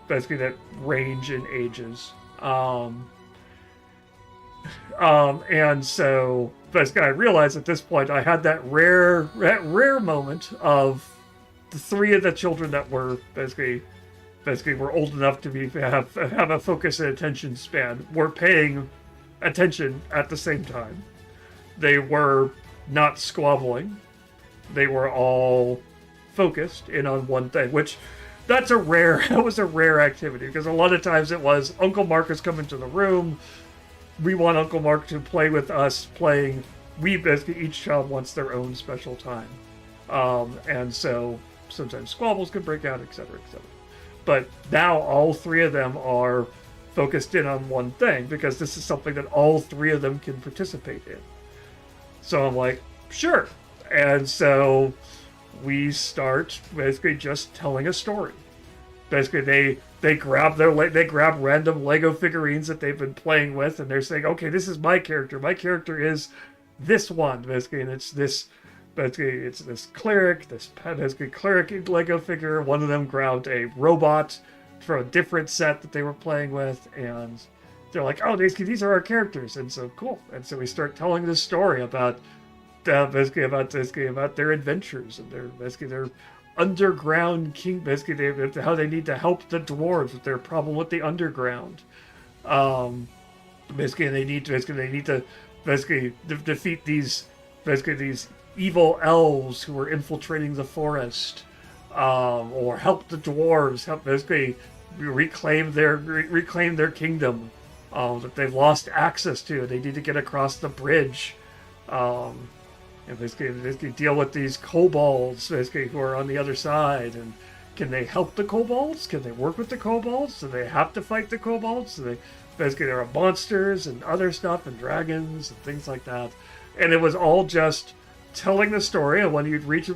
basically that range in ages. And so basically I realized at this point I had that rare moment of the 3 of the children that were basically were old enough to have a focus and attention span, were paying attention at the same time. They were not squabbling. They were all focused in on one thing, which that was a rare activity, because a lot of times it was Uncle Mark is coming to the room. We want Uncle Mark to play with us playing. Basically each child wants their own special time. And so sometimes squabbles can break out, etc., etc. But now all 3 of them are focused in on one thing, because this is something that all 3 of them can participate in. So I'm like, sure. And so we start basically just telling a story. Basically, they grab random Lego figurines that they've been playing with, and they're saying, okay, this is my character. My character is this one, basically, and it's this. Basically, it's this cleric, cleric Lego figure. One of them grabbed a robot from a different set that they were playing with, and they're like, oh, these are our characters, and so cool. And so we start telling this story about about their adventures and their underground king. Basically, how they need to help the dwarves with their problem with the underground. They need to defeat these evil elves who are infiltrating the forest, or help the dwarves reclaim their kingdom that they've lost access to. They need to get across the bridge, and basically deal with these kobolds who are on the other side. And can they help the kobolds? Can they work with the kobolds? Do they have to fight the kobolds? There are monsters and other stuff and dragons and things like that. And it was all just telling the story, and when you'd reach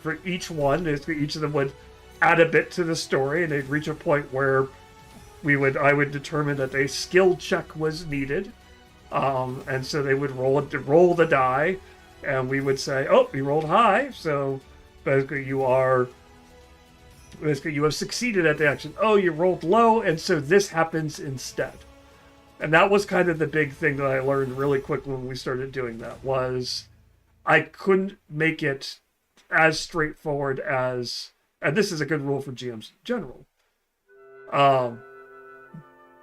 for each one, each of them would add a bit to the story, and they'd reach a point where I would determine that a skill check was needed, and so they would roll the die, and we would say, oh, you rolled high, so basically you have succeeded at the action. Oh, you rolled low, and so this happens instead. And that was kind of the big thing that I learned really quick when we started doing that, was I couldn't make it as straightforward as, and this is a good rule for GMs in general,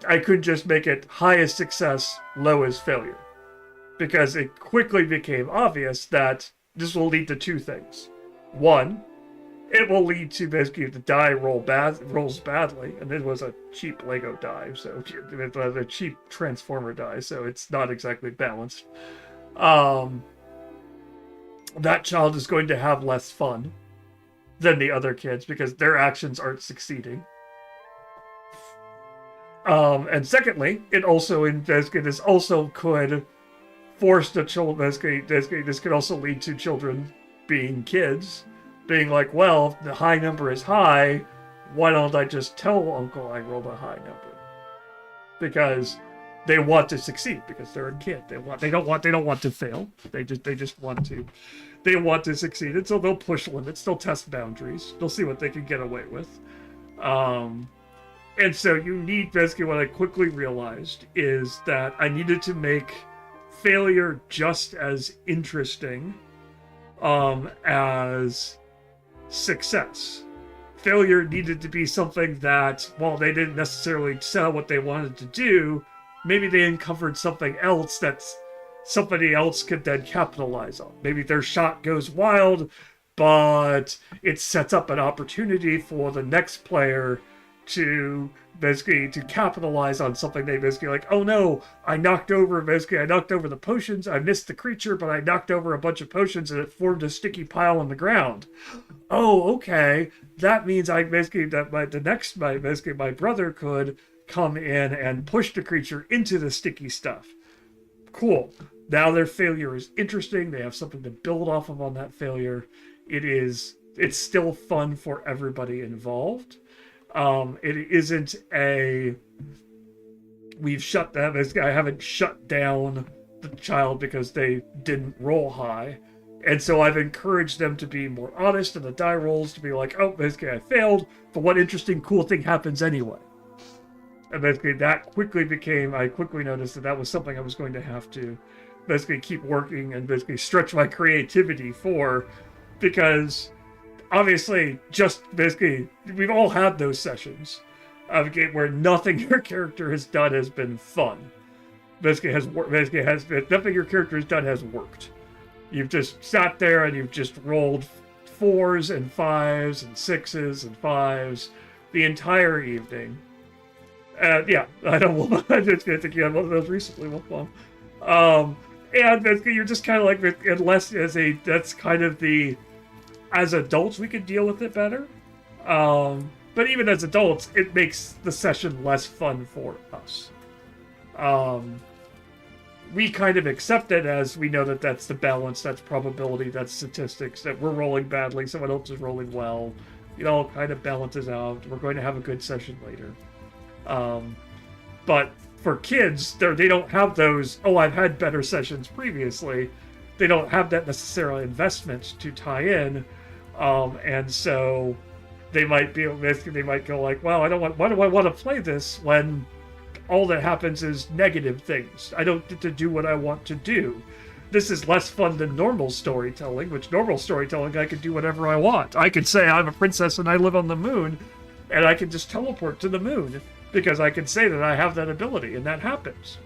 I couldn't just make it high as success, low as failure. Because it quickly became obvious that this will lead to 2 things. One, it will lead to basically the die rolls badly, and it was a cheap Lego die, so it was a cheap Transformer die, so it's not exactly balanced. That child is going to have less fun than the other kids because their actions aren't succeeding. And secondly, it also basically this also could force the children. Basically, this could also lead to children being kids, being like, well, if the high number is high, why don't I just tell Uncle I rolled a high number? Because they want to succeed because they're a kid. They don't want to fail. They just want to succeed. And so they'll push limits, they'll test boundaries, they'll see what they can get away with. And so you need, basically what I quickly realized is that I needed to make failure just as interesting as success. Failure needed to be something that, while they didn't necessarily sell what they wanted to do, maybe they uncovered something else that somebody else could then capitalize on. Maybe their shot goes wild, but it sets up an opportunity for the next player to basically to capitalize on something. They basically like, oh no, I knocked over the potions, I missed the creature, but I knocked over a bunch of potions and it formed a sticky pile on the ground. Oh, okay. That means my brother could come in and push the creature into the sticky stuff. Cool. Now their failure is interesting. They have something to build off of on that failure. It's still fun for everybody involved. It isn't I haven't shut down the child because they didn't roll high. And so I've encouraged them to be more honest in the die rolls, to be like, oh, basically I failed, but what interesting, cool thing happens anyway? And basically I quickly noticed that was something I was going to have to basically keep working and basically stretch my creativity for, because obviously we've all had those sessions of a game where nothing your character has done has been fun. Nothing your character has done has worked. You've just sat there and you've just rolled 4s and 5s and 6s and 5s the entire evening. Yeah, I don't. I think you had one of those recently. And basically you're just kind of like, that's kind of the, as adults we could deal with it better. But even as adults, it makes the session less fun for us. We kind of accept it as we know that that's the balance, that's probability, that's statistics, that we're rolling badly, someone else is rolling well. It all kind of balances out. We're going to have a good session later. But for kids, they don't have those, oh, I've had better sessions previously. They don't have that necessarily investment to tie in. And so they might go like, well, why do I want to play this when all that happens is negative things? I don't get to do what I want to do. This is less fun than normal storytelling, which normal storytelling, I can do whatever I want. I could say I'm a princess and I live on the moon, and I can just teleport to the moon because I can say that I have that ability, and that happens.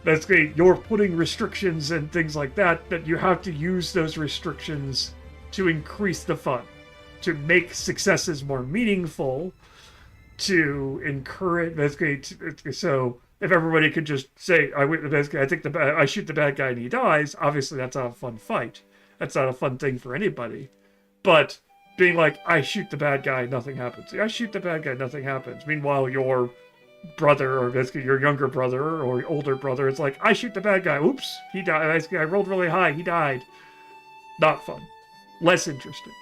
Basically, you're putting restrictions and things like that you have to use those restrictions to increase the fun, to make successes more meaningful, to encourage, basically, so if everybody could just say, I shoot the bad guy and he dies, obviously that's not a fun fight. That's not a fun thing for anybody. But being like, I shoot the bad guy, nothing happens. I shoot the bad guy, nothing happens. Meanwhile, your brother, or basically your younger brother or older brother, is like, I shoot the bad guy, oops, he died. Basically, I rolled really high, he died. Not fun. Less interesting.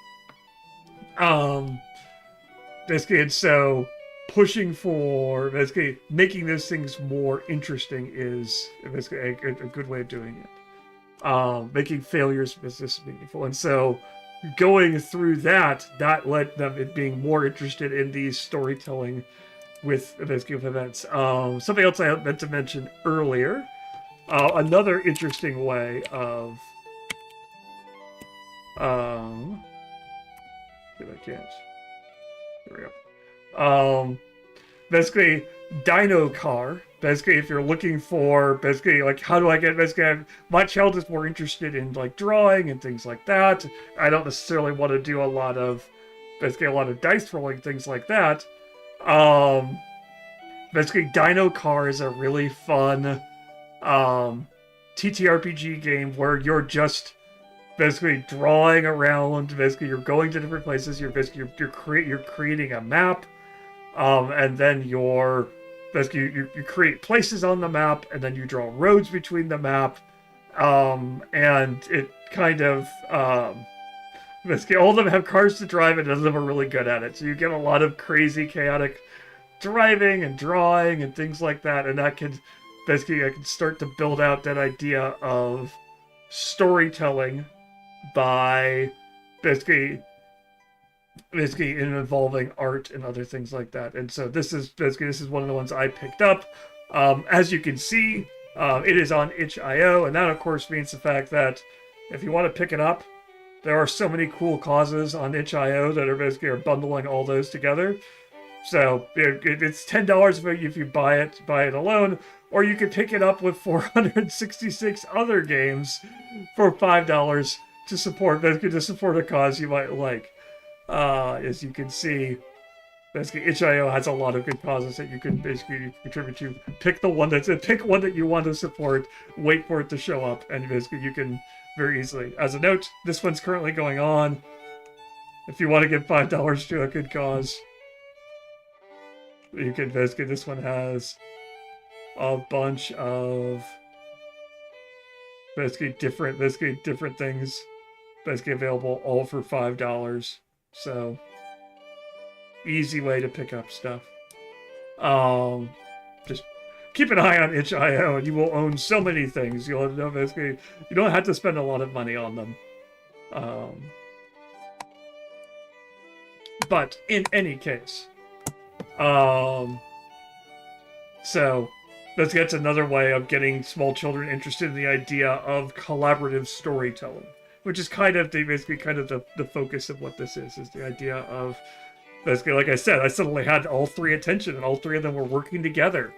Basically, and so pushing for basically making those things more interesting is basically a good way of doing it. Making failures business meaningful, and so going through that led them in being more interested in these storytelling with events. Something else I meant to mention earlier, another interesting way of if I can't. There we go. Basically, Dino Car. Basically, if you're looking for, basically, like, how do I get, basically, my child is more interested in, like, drawing and things like that. I don't necessarily want to do a lot of dice rolling, things like that. Basically, Dino Car is a really fun, TTRPG game where you're just basically drawing around. Basically, you're going to different places. You're creating a map. And then basically you create places on the map, and then you draw roads between the map, and it kind of basically all of them have cars to drive, and none of them are really good at it. So you get a lot of crazy, chaotic driving and drawing and things like that, and that can basically I can start to build out that idea of storytelling by basically involving art and other things like that. And so this is one of the ones I picked up. As you can see, it is on itch.io, and that of course means the fact that if you want to pick it up, there are so many cool causes on itch.io that are basically bundling all those together. So it's $10 if you buy it alone, or you could pick it up with 466 other games for $5 to support a cause you might like. As you can see, basically itch.io has a lot of good causes that you can basically contribute to. Pick one that you want to support, wait for it to show up, and basically you can very easily. As a note, this one's currently going on. If you want to give $5 to a good cause, you can basically, this one has a bunch of basically different things basically available all for $5. So easy way to pick up stuff. Just keep an eye on itch.io and you will own so many things. You'll know basically you don't have to spend a lot of money on them. But in any case, so that's another way of getting small children interested in the idea of collaborative storytelling, which is kind of the focus of what this is the idea of basically, like I said, I suddenly had all three attention, and all three of them were working together,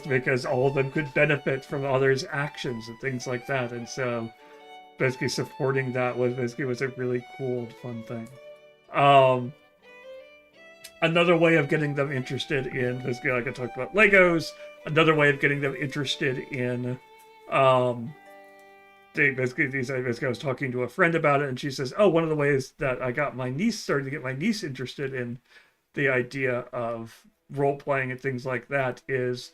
because all of them could benefit from others' actions and things like that. And so basically supporting that was a really cool and fun thing. Another way of getting them interested in, basically, like I talked about Legos, another way of getting them interested in, I was talking to a friend about it, and she says, oh, one of the ways that I got started to get my niece interested in the idea of role-playing and things like that is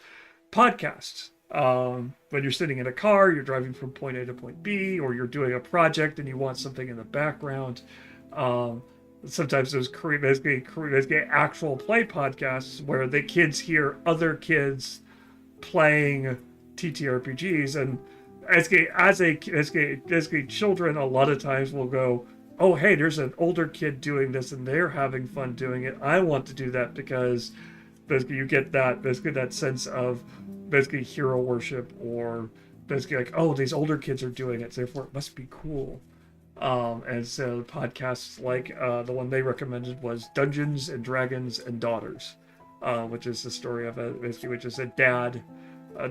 podcasts. When you're sitting in a car, you're driving from point A to point B, or you're doing a project and you want something in the background, sometimes those basically actual play podcasts where the kids hear other kids playing TTRPGs, and as children a lot of times will go, oh hey, there's an older kid doing this and they're having fun doing it, I want to do that, because basically you get that sense of basically hero worship, or basically like, oh, these older kids are doing it, therefore it must be cool. And so podcasts like the one they recommended was Dungeons and Dragons and Daughters, which is the story of which is a dad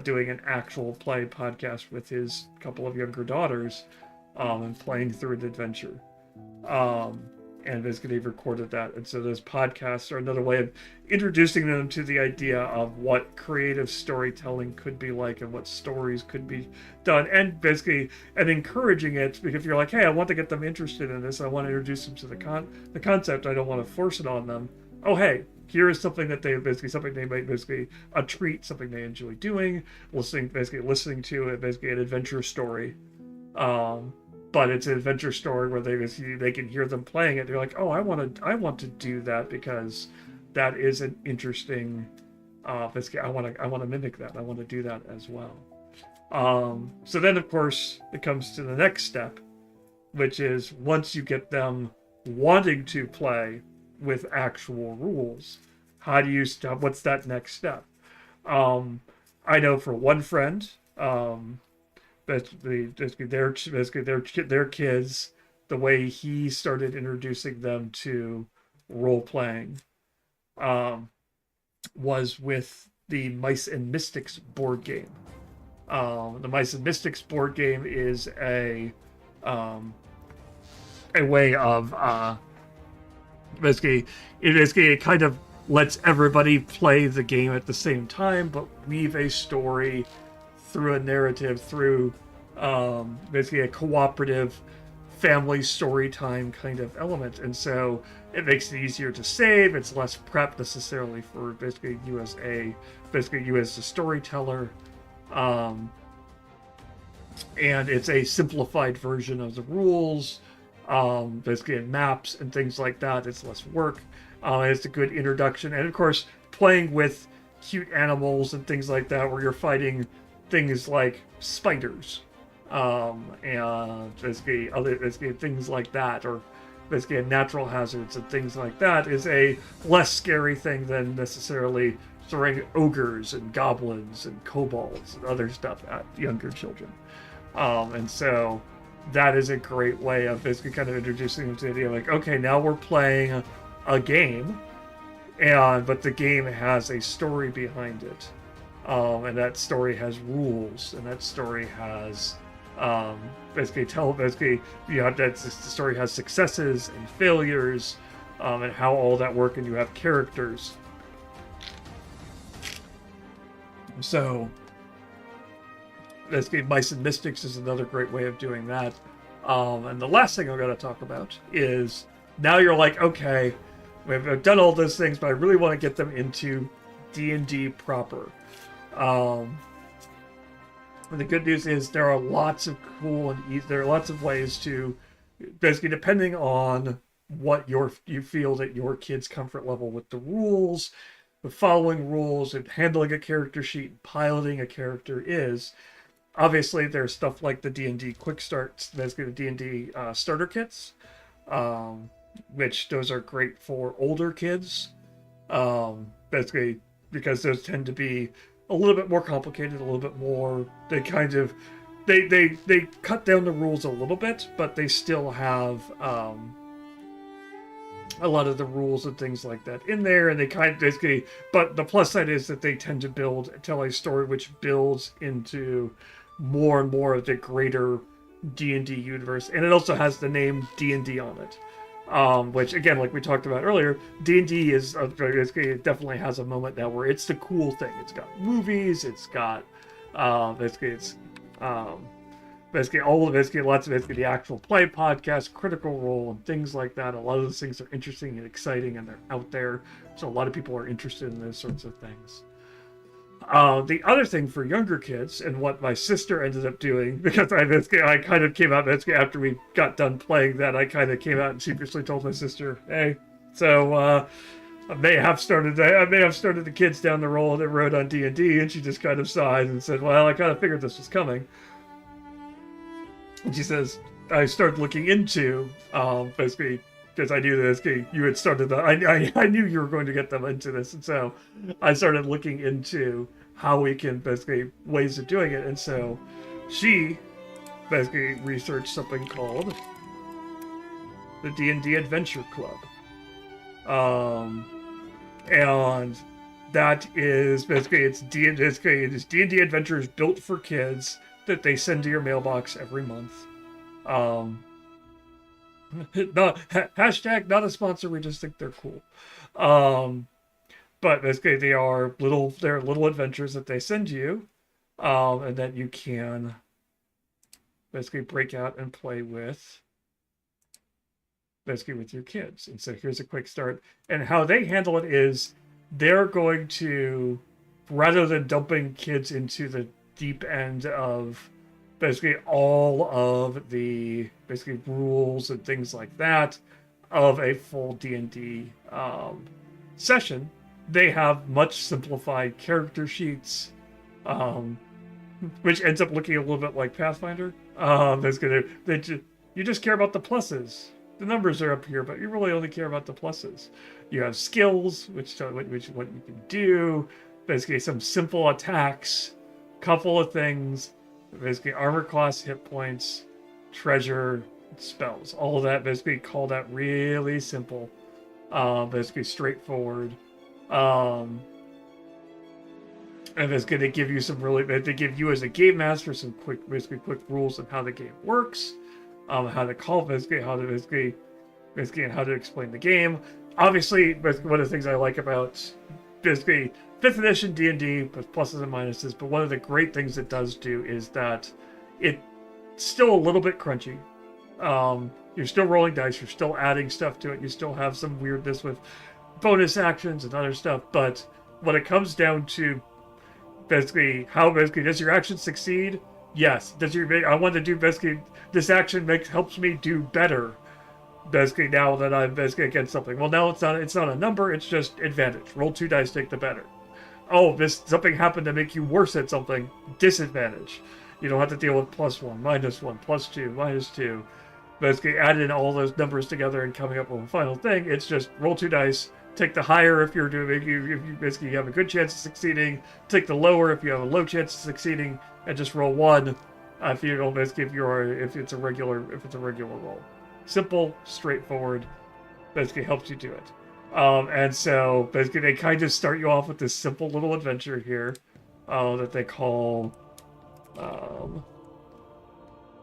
doing an actual play podcast with his couple of younger daughters, and playing through an adventure. And basically they've recorded that. And so those podcasts are another way of introducing them to the idea of what creative storytelling could be like and what stories could be done, and basically encouraging it, because if you're like, hey, I want to get them interested in this, I want to introduce them to the concept, I don't want to force it on them. Oh, hey, here is something that a treat, something they enjoy doing, listening to it, basically an adventure story. But it's an adventure story where they can hear them playing it. They're like, oh, I want to do that, because that is an interesting. Basically, I want to mimic that. I want to do that as well. So then, of course, it comes to the next step, which is once you get them wanting to play with actual rules, what's that next step? I know for one friend. Their kids, the way he started introducing them to role playing was with the Mice and Mystics board game. The Mice and Mystics board game is a way of it kind of lets everybody play the game at the same time, but weave a story through a narrative, through basically a cooperative family story time kind of element. And so It makes it easier to save. It's less prep necessarily for basically you as a storyteller. Um, and it's a simplified version of the rules. Basically in maps and things like that. It's less work. It's a good introduction. And of course, playing with cute animals and things like that, where you're fighting things like spiders, and basically things like that, or basically natural hazards and things like that, is a less scary thing than necessarily throwing ogres and goblins and kobolds and other stuff at younger children. And so that is a great way of basically kind of introducing them to the idea, like, okay, now we're playing a game, but the game has a story behind it, and that story has rules, and that story has basically you have that the story has successes and failures, and how all that work, and you have characters. So basically, Mice and Mystics is another great way of doing that. And the last thing I'm going to talk about is, now you're like, okay, we've done all those things, but I really want to get them into D&D proper. And the good news is there are lots of there are lots of ways to, basically depending on what you feel that your kid's comfort level with the rules, the following rules, and handling a character sheet, and piloting a character is. Obviously, there's stuff like the D&D Quick Starts, basically the D&D starter kits, which those are great for older kids, basically because those tend to be a little bit more complicated, a little bit more, they kind of, they cut down the rules a little bit, but they still have a lot of the rules and things like that in there, and they kind of basically, but the plus side is that they tend to tell a story which builds into more and more of the greater D&D universe, and it also has the name D&D on it, which again, like we talked about earlier, D&D is it definitely has a moment now where it's the cool thing. It's got movies, it's got lots of the actual play podcast, Critical Role, and things like that. A lot of those things are interesting and exciting, and they're out there, so a lot of people are interested in those sorts of things. The other thing for younger kids, and what my sister ended up doing, because I kind of came out after we got done playing that, I kind of came out and secretly told my sister, hey, so I may have started the kids down the road on D&D, and she just kind of sighed and said, well, I kind of figured this was coming. And she says, I started looking into, basically, because I knew this, you had started I knew you were going to get them into this, and so I started looking into how we can, basically, ways of doing it, and so she basically researched something called the D&D Adventure Club. And that is basically, it's D&D adventures built for kids that they send to your mailbox every month. Hashtag not a sponsor, we just think they're cool. But basically they're little adventures that they send you, and that you can basically break out and play with, basically with your kids. And so here's a quick start. And how they handle it is, they're going to, rather than dumping kids into the deep end of basically all of the basically rules and things like that of a full D&D session, they have much simplified character sheets, which ends up looking a little bit like Pathfinder. You just care about the pluses. The numbers are up here, but you really only care about the pluses. You have skills, which what you can do, basically some simple attacks, couple of things, basically armor class, hit points, treasure, spells. All of that basically called out really simple, basically straightforward. And it's going to give you they give you as a game master some quick rules of how the game works, how to call, basically how to explain the game. Obviously, one of the things I like about basically 5th edition D&D, with pluses and minuses, but one of the great things it does do is that it's still a little bit crunchy. You're still rolling dice. You're still adding stuff to it. You still have some weirdness with bonus actions and other stuff. But when it comes down to basically how basically does your action succeed? Yes. Does your I want to do basically this action helps me do better. Basically now that I'm basically against something. Well, now it's not a number. It's just advantage. Roll 2 dice, take the better. Oh, something happened to make you worse at something. Disadvantage. You don't have to deal with +1, -1, +2, -2. Basically add in all those numbers together and coming up with a final thing. It's just roll 2 dice, take the higher if you're doing if you basically have a good chance of succeeding, take the lower if you have a low chance of succeeding, and just roll 1 if you don't basically if it's a regular roll. Simple, straightforward. Basically helps you do it. And so basically they kind of start you off with this simple little adventure here that they call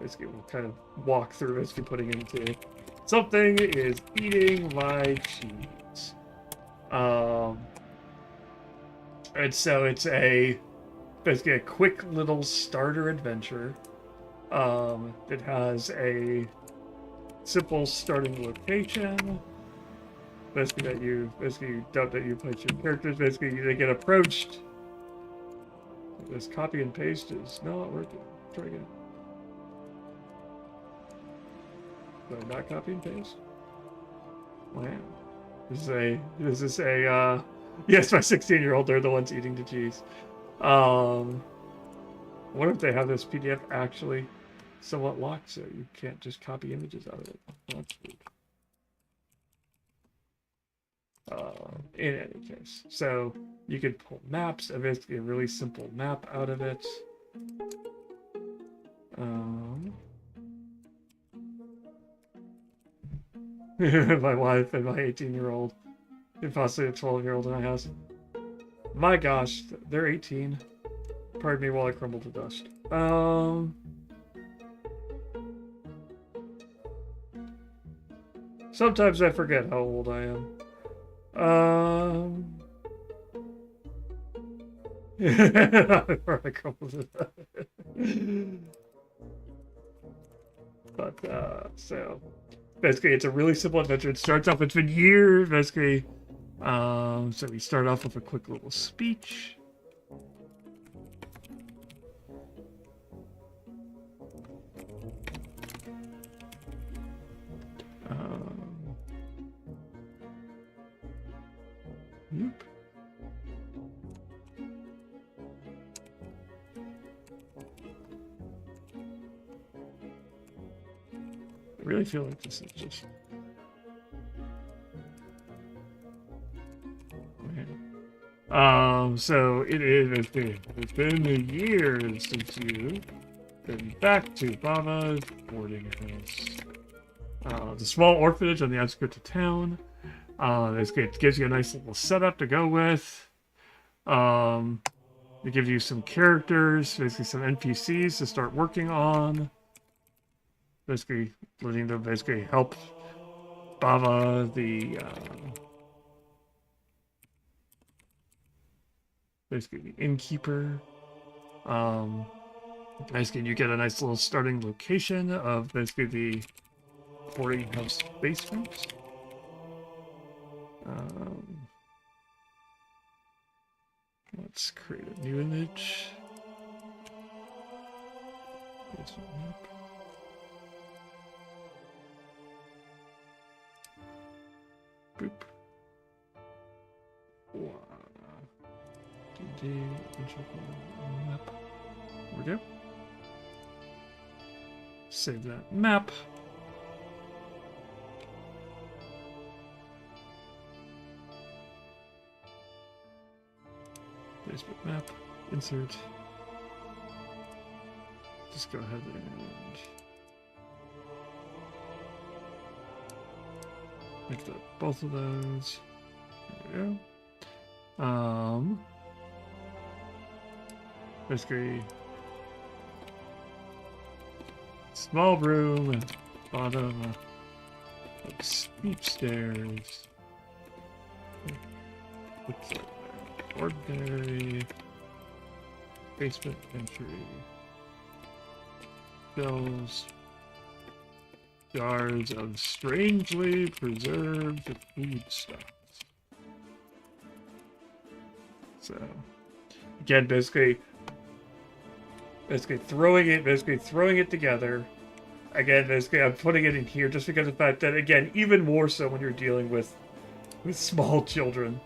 basically we'll kind of walk through basically putting into something is eating my cheese. And so it's basically a quick little starter adventure. It has a simple starting location. Basically that you place your characters. Basically they get approached. This copy and paste is not working. Try again. Do I not copy and paste? Wow. This is a yes, my 16-year-old, they're the ones eating the cheese. I wonder if they have this PDF actually somewhat locked so you can't just copy images out of it. That's weird. In any case, so you could pull maps, basically a really simple map out of it. My wife and my 18-year-old, and possibly a 12-year-old in my house. My gosh, they're 18. Pardon me while I crumble to dust. Sometimes I forget how old I am. But so basically it's a really simple adventure. It starts off, it's been years basically. So we start off with a quick little speech. Nope. I really feel like this is just... so it is, it's been a year since you've been back to Bava's boarding house. The small orphanage on the outskirts of town. It gives you a nice little setup to go with. It gives you some characters, basically some NPCs to start working on. Basically, letting them basically help Bava, basically the innkeeper. Basically, you get a nice little starting location of basically the boarding house basement. Let's create a new image. Boop. Map. There we go. Save that map. Facebook map. Insert. Just go ahead and make that both of those. There we go. Basically, small room, bottom, like steep stairs. Looks like ordinary basement entry. Bills. jars of strangely preserved foodstuffs. So, again, basically throwing it together. Again, basically, I'm putting it in here just because of the fact that, again, even more so when you're dealing with small children,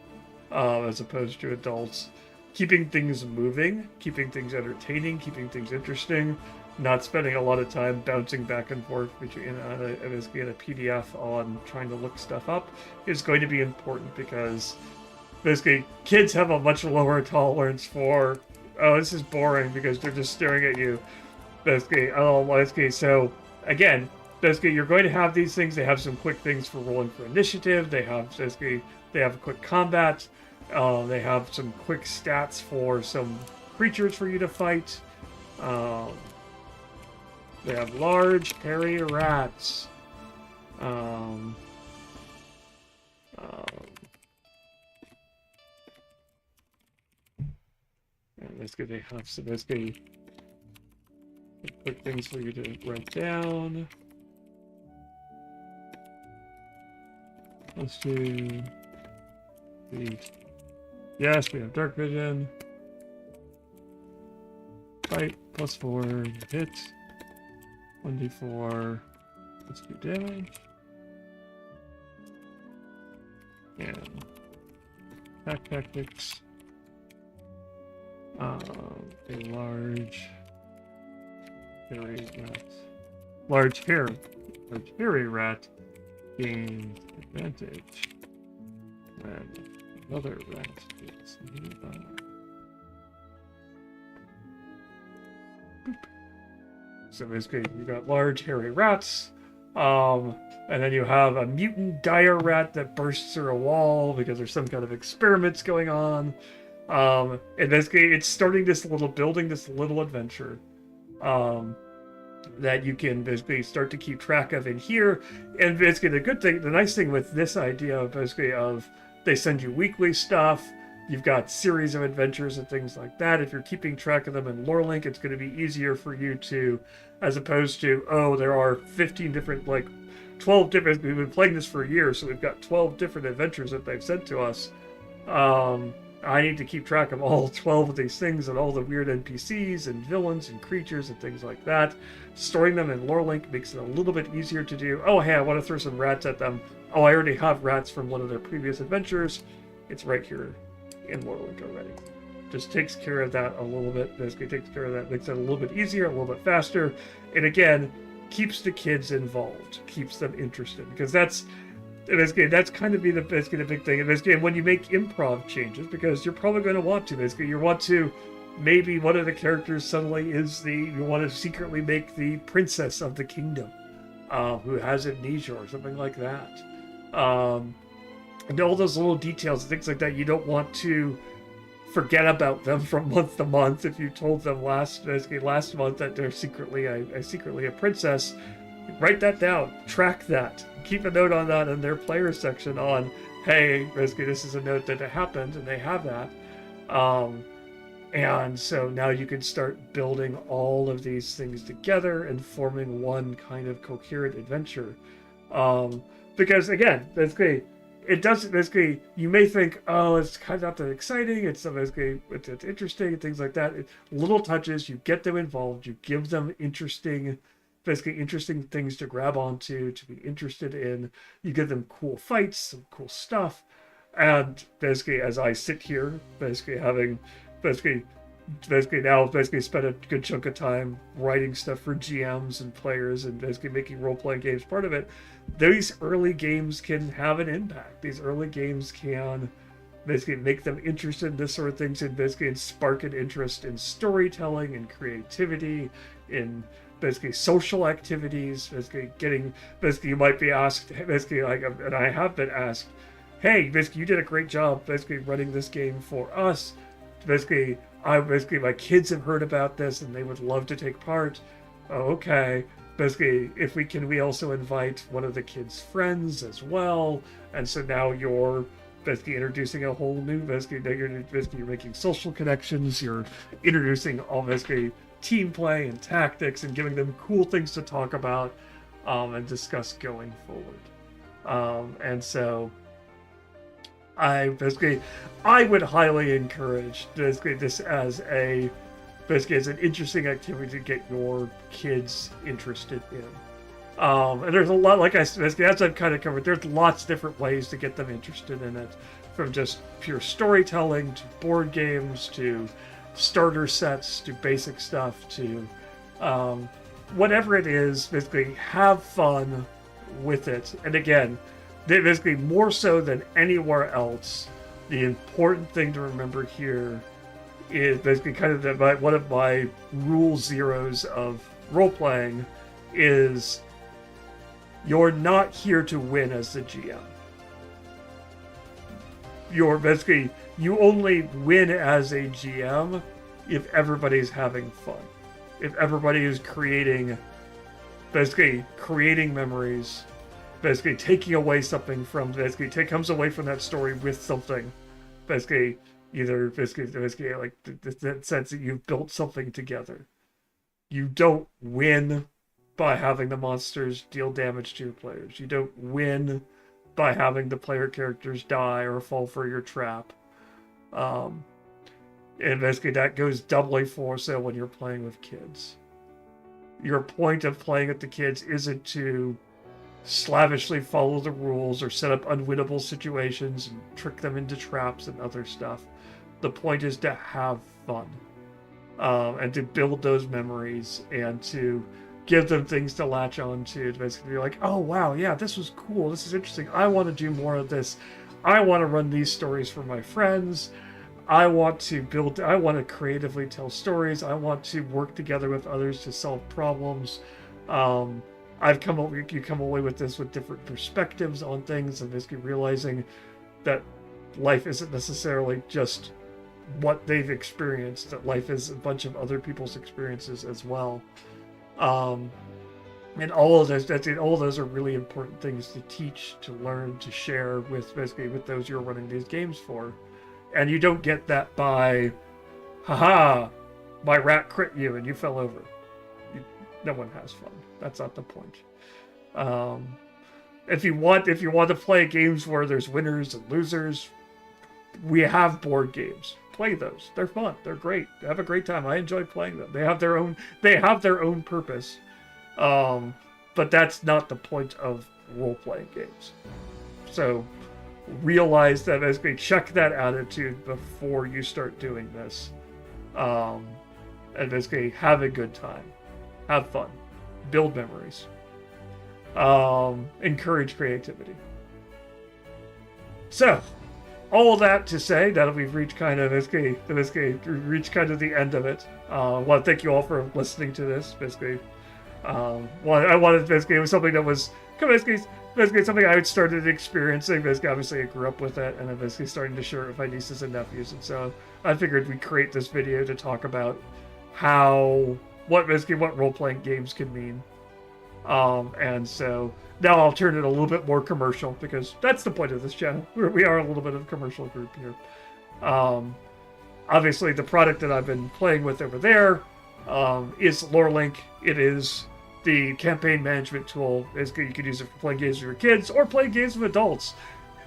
as opposed to adults, keeping things moving, keeping things entertaining, keeping things interesting, not spending a lot of time bouncing back and forth between basically in a PDF on trying to look stuff up is going to be important, because basically kids have a much lower tolerance for, oh, this is boring, because they're just staring at you. Basically, so again, basically you're going to have these things. They have some quick things for rolling for initiative. They have a quick combat. They have some quick stats for some creatures for you to fight. They have large, hairy rats. And basically they have some quick things for you to write down. Let's do the... Yes, we have dark vision. Fight, +4, hit. 1d4, let's do damage. And attack tactics. A large hairy rat gains advantage when another rat is nearby. Boop. So basically, you got large hairy rats, and then you have a mutant dire rat that bursts through a wall because there's some kind of experiments going on. And basically, it's building this little adventure, that you can basically start to keep track of in here. And basically, the nice thing with this idea of they send you weekly stuff. You've got series of adventures and things like that. If you're keeping track of them in LoreLink, it's going to be easier for you to, as opposed to, oh, there are 15 different, 12 different, we've been playing this for a year, so we've got 12 different adventures that they've sent to us. I need to keep track of all 12 of these things and all the weird NPCs and villains and creatures and things like that. Storing them in LoreLink makes it a little bit easier to do. Oh, hey, I want to throw some rats at them. Oh, I already have rats from one of their previous adventures. It's right here in LoreLink already. Just takes care of that a little bit. Basically takes care of that, makes it a little bit easier, a little bit faster, and again, keeps the kids involved, keeps them interested, because that's kind of the big thing in this game when you make improv changes, because you're probably going to want to maybe one of the characters suddenly you want to secretly make the princess of the kingdom, who has amnesia or something like that. And all those little details, things like that, you don't want to forget about them from month to month. If you told them last month that they're secretly a princess, write that down, track that, keep a note on that in their player section on, hey, basically this is a note that it happened, and they have that. And so now you can start building all of these things together and forming one kind of coherent adventure. Because again, you may think, oh, it's kind of not that exciting, it's interesting and things like that. Little touches, you get them involved, you give them interesting things to grab onto, to be interested in. You give them cool fights, some cool stuff. And basically, as I sit here, having spent a good chunk of time writing stuff for GMs and players and making role-playing games part of it, these early games can have an impact. These early games can make them interested in this sort of things, and spark an interest in storytelling and creativity, in social activities. You might be asked, and I have been asked, hey, you did a great job running this game for us. My kids have heard about this and they would love to take part. Oh, okay. If we also invite one of the kids' friends as well. And so now you're introducing a whole new, you're making social connections. You're introducing all team play and tactics and giving them cool things to talk about. and discuss going forward. And so I would highly encourage this as an interesting activity to get your kids interested in. And there's a lot, like I said, as I've kind of covered, there's lots of different ways to get them interested in it, from just pure storytelling to board games to starter sets to basic stuff to whatever it is. Basically, have fun with it. And again, basically more so than anywhere else, the important thing to remember here is basically kind of one of my rule zeros of role playing is you're not here to win as the GM. You only win as a GM if everybody's having fun. If everybody is creating memories, taking away something from, comes away from that story with something, like the sense that you've built something together. You don't win by having the monsters deal damage to your players. You don't win by having the player characters die or fall for your trap. And that goes doubly for so when you're playing with kids. Your point of playing with the kids isn't to slavishly follow the rules or set up unwinnable situations and trick them into traps and other stuff. The point is to have fun, and to build those memories and to give them things to latch on to basically be like, oh wow, yeah, this was cool, this is interesting, I want to do more of this, I want to run these stories for my friends, I want to creatively tell stories, I want to work together with others to solve problems. You come away with this with different perspectives on things, and basically realizing that life isn't necessarily just what they've experienced, that life is a bunch of other people's experiences as well. And all of those are really important things to teach, to learn, to share with those you're running these games for. And you don't get that by, haha, my rat crit you and you fell over. No one has fun. That's not the point. If you want to play games where there's winners and losers, we have board games. Play those. They're fun. They're great. Have a great time. I enjoy playing them. They have their own purpose. But that's not the point of role-playing games. So realize that, basically check that attitude before you start doing this. And basically have a good time. Have fun. Build memories. Encourage creativity. So, all that to say that we've reached kind of the end of it. I want to thank you all for listening to this. Basically, it was something that was basically something I had started experiencing. Basically, obviously I grew up with it, and I'm basically starting to share it with my nieces and nephews. And so I figured we'd create this video to talk about what role-playing games can mean. And so now I'll turn it a little bit more commercial, because that's the point of this channel. We are a little bit of a commercial group here. Obviously, the product that I've been playing with over there is LoreLink. It is the campaign management tool. You can use it for playing games with your kids or playing games with adults.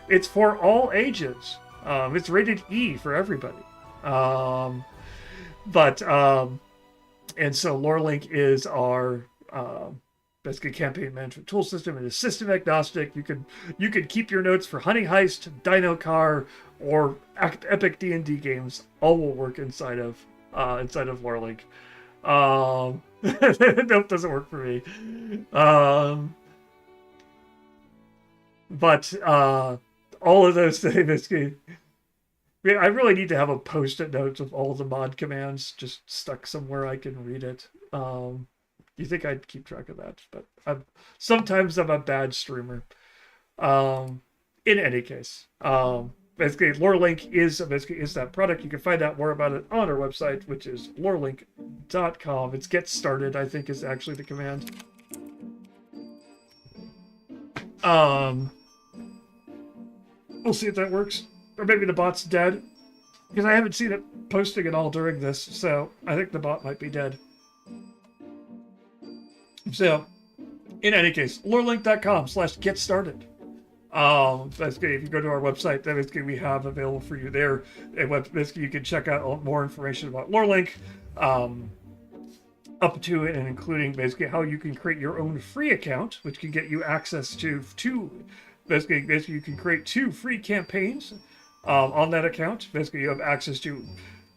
It's for all ages. It's rated E for everybody. And so LoreLink is our basically campaign management tool system. It is system agnostic. You could keep your notes for Honey Heist, Dino Car, or epic D&D games. All will work inside of LoreLink. Nope, doesn't work for me. But all of those things, basically, I really need to have a post-it note of all the mod commands just stuck somewhere I can read it. You think I'd keep track of that, but sometimes I'm a bad streamer. In any case, basically LoreLink is that product. You can find out more about it on our website, which is lorelink.com. It's get started, I think, is actually the command. We'll see if that works. Or maybe the bot's dead, because I haven't seen it posting at all during this, so I think the bot might be dead. So, In any case, lorelink.com/get started. Basically, if you go to our website, that basically we have available for you there. Basically, you can check out more information about LoreLink, up to and including basically how you can create your own free account, which can get you access to basically you can create 2 free campaigns on that account. Basically, you have access to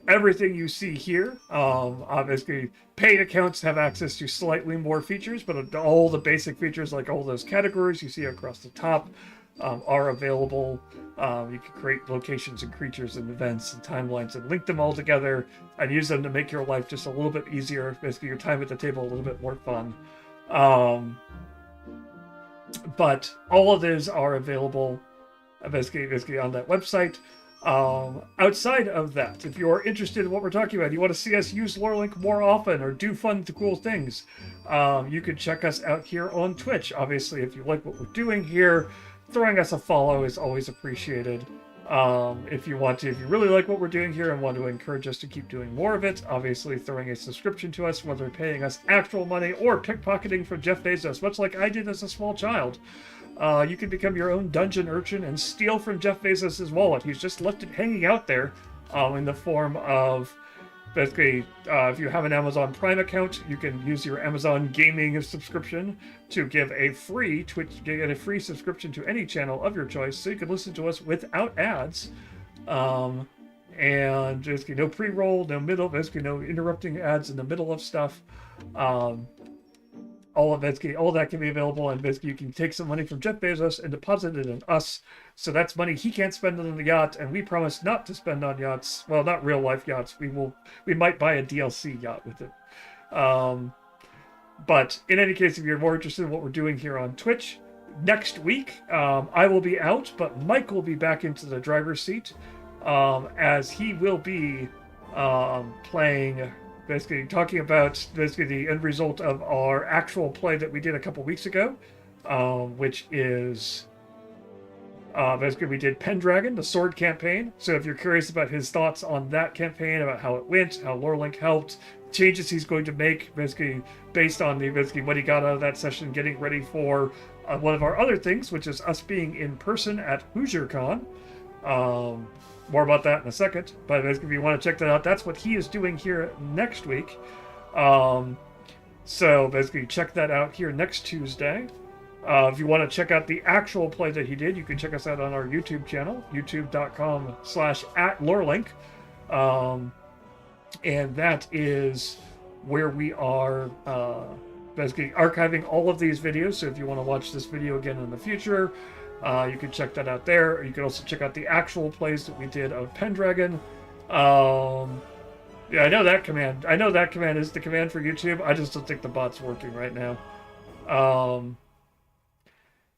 everything you see here. Obviously, paid accounts have access to slightly more features, but all the basic features, like all those categories you see across the top, are available. You can create locations and creatures and events and timelines and link them all together and use them to make your life just a little bit easier, basically your time at the table a little bit more fun. But all of these are available basically on that website. Outside of that, if you're interested in what we're talking about, you want to see us use LoreLink more often or do fun, cool things, you can check us out here on Twitch. Obviously, if you like what we're doing here, throwing us a follow is always appreciated. If you really like what we're doing here and want to encourage us to keep doing more of it, obviously throwing a subscription to us, whether paying us actual money or pickpocketing from Jeff Bezos, much like I did as a small child. You can become your own dungeon urchin and steal from Jeff Bezos' wallet. He's just left it hanging out there in the form of, basically, if you have an Amazon Prime account, you can use your Amazon Gaming subscription to get a free subscription to any channel of your choice, so you can listen to us without ads. And basically no pre-roll, no middle, basically no interrupting ads in the middle of stuff. All that can be available, and basically you can take some money from Jeff Bezos and deposit it in us. So that's money he can't spend on the yacht, and we promise not to spend on yachts. Well, not real life yachts. We might buy a DLC yacht with it. But in any case, if you're more interested in what we're doing here on Twitch, next week I will be out, but Mike will be back into the driver's seat, as he will be playing. Basically talking about the end result of our actual play that we did a couple weeks ago, which is basically we did Pendragon, the sword campaign. So if you're curious about his thoughts on that campaign, about how it went, how LoreLink helped, changes he's going to make, basically based on what he got out of that session, getting ready for one of our other things, which is us being in person at HoosierCon. More about that in a second, but basically if you want to check that out, that's what he is doing here next week. So basically check that out here next Tuesday. If you want to check out the actual play that he did, you can check us out on our YouTube channel, youtube.com/@LoreLink. And that is where we are basically archiving all of these videos. So if you want to watch this video again in the future, you can check that out there. You can also check out the actual plays that we did of Pendragon. Yeah, I know that command. I know that command is the command for YouTube. I just don't think the bot's working right now.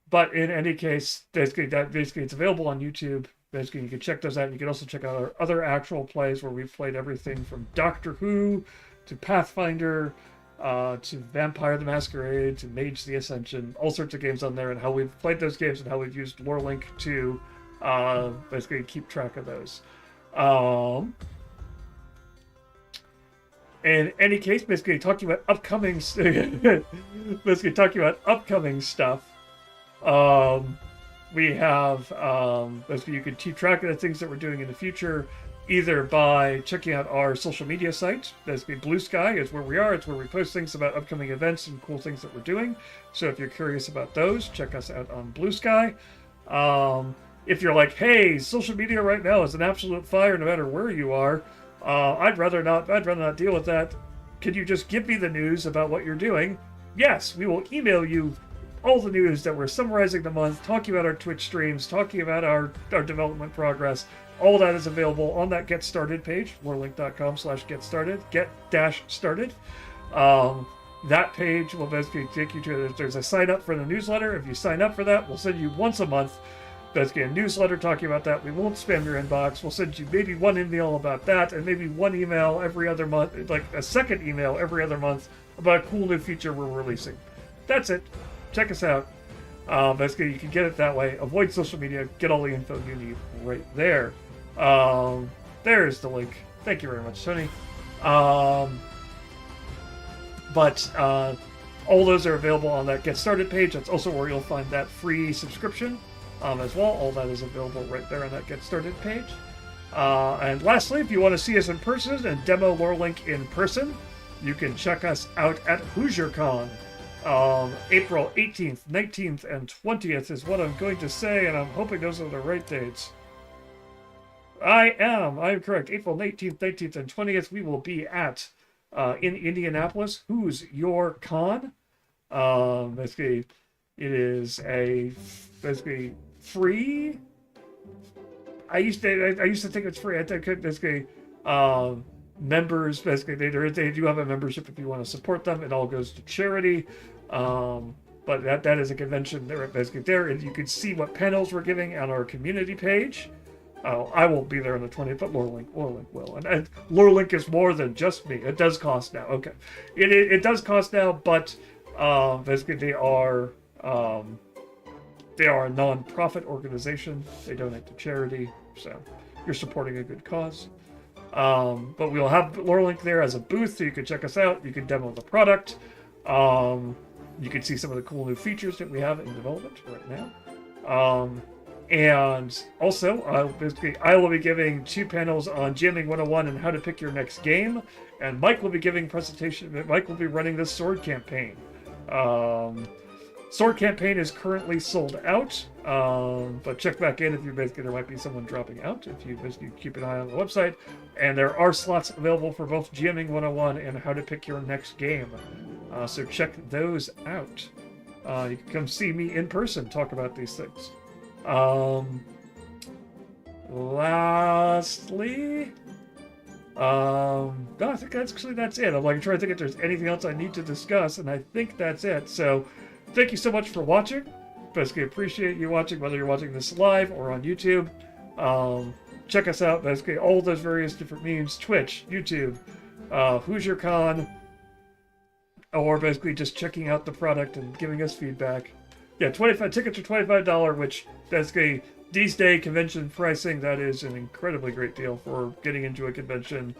But in any case, basically it's available on YouTube. Basically, you can check those out. You can also check out our other actual plays where we've played everything from Doctor Who to Pathfinder, to Vampire the Masquerade, to Mage the Ascension, all sorts of games on there, and how we've played those games and how we've used LoreLink to basically keep track of those. In any case, basically talking about upcoming stuff. We have basically you can keep track of the things that we're doing in the future, either by checking out our social media site. Basically, Blue Sky is where we are. It's where we post things about upcoming events and cool things that we're doing. So if you're curious about those, check us out on Blue Sky. If you're like, hey, social media right now is an absolute fire no matter where you are, I'd rather not deal with that. Could you just give me the news about what you're doing? Yes, we will email you all the news that we're summarizing the month, talking about our Twitch streams, talking about our development progress. All that is available on that Get Started page, lorelink.com/get-started, get-started. That page will basically take you to, there's a sign up for the newsletter. If you sign up for that, we'll send you once a month, basically a newsletter talking about that. We won't spam your inbox. We'll send you maybe one email about that, and maybe one email every other month, like a second email every other month about a cool new feature we're releasing. That's it. Check us out. Basically, you can get it that way. Avoid social media. Get all the info you need right there. There's the link. Thank you very much, Tony. But all those are available on that Get Started page. That's also where you'll find that free subscription as well. All that is available right there on that Get Started page. And lastly, if you want to see us in person and demo Lorelink in person, you can check us out at HoosierCon. April 18th, 19th, and 20th is what I'm going to say, and I'm hoping those are the right dates. I'm correct. April 18th, 19th, and 20th, we will be at in Indianapolis. Who's Your Con? Basically, it is a basically free. I used to think it's free. I think basically members basically they do have a membership if you want to support them. It all goes to charity. But that is a convention. They're basically there, and you can see what panels we're giving on our community page. I won't be there on the 20th, but Lorelink will. And Lorelink is more than just me. It does cost now. Okay, it does cost now, but basically they are a non-profit organization. They donate to charity, so you're supporting a good cause. But we'll have Lorelink there as a booth, so you can check us out. You can demo the product. You can see some of the cool new features that we have in development right now. And also, I will be giving 2 panels on GMing 101 and how to pick your next game. And Mike will be giving presentation. Mike will be running the Sword campaign. Sword campaign is currently sold out, but check back in if you basically there might be someone dropping out. If you basically keep an eye on the website, and there are slots available for both GMing 101 and how to pick your next game. So check those out. You can come see me in person, talk about these things. Lastly, no, I think that's it. I'm like trying to think if there's anything else I need to discuss, and I think that's it. So, thank you so much for watching. Basically, appreciate you watching, whether you're watching this live or on YouTube. Check us out. Basically, all those various different means: Twitch, YouTube, HoosierCon, or basically just checking out the product and giving us feedback. Yeah, 25 tickets are $25, which basically these day convention pricing, that is an incredibly great deal for getting into a convention.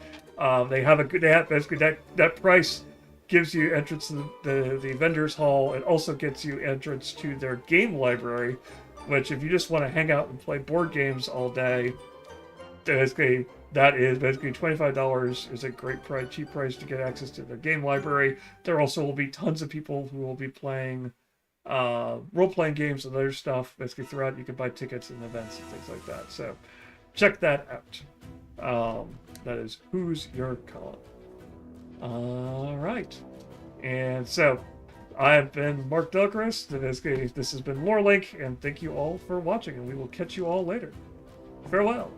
They have basically that price gives you entrance to the vendors hall. It also gets you entrance to their game library, which if you just want to hang out and play board games all day, basically that is basically $25 is a great price, cheap price to get access to their game library. There also will be tons of people who will be playing role-playing games and other stuff basically throughout. You can buy tickets and events and things like that, so check that out. That is Who's Your Con. All right, and so I've been Mark Delcris. This has been Lorelink, and thank you all for watching, and we will catch you all later. Farewell.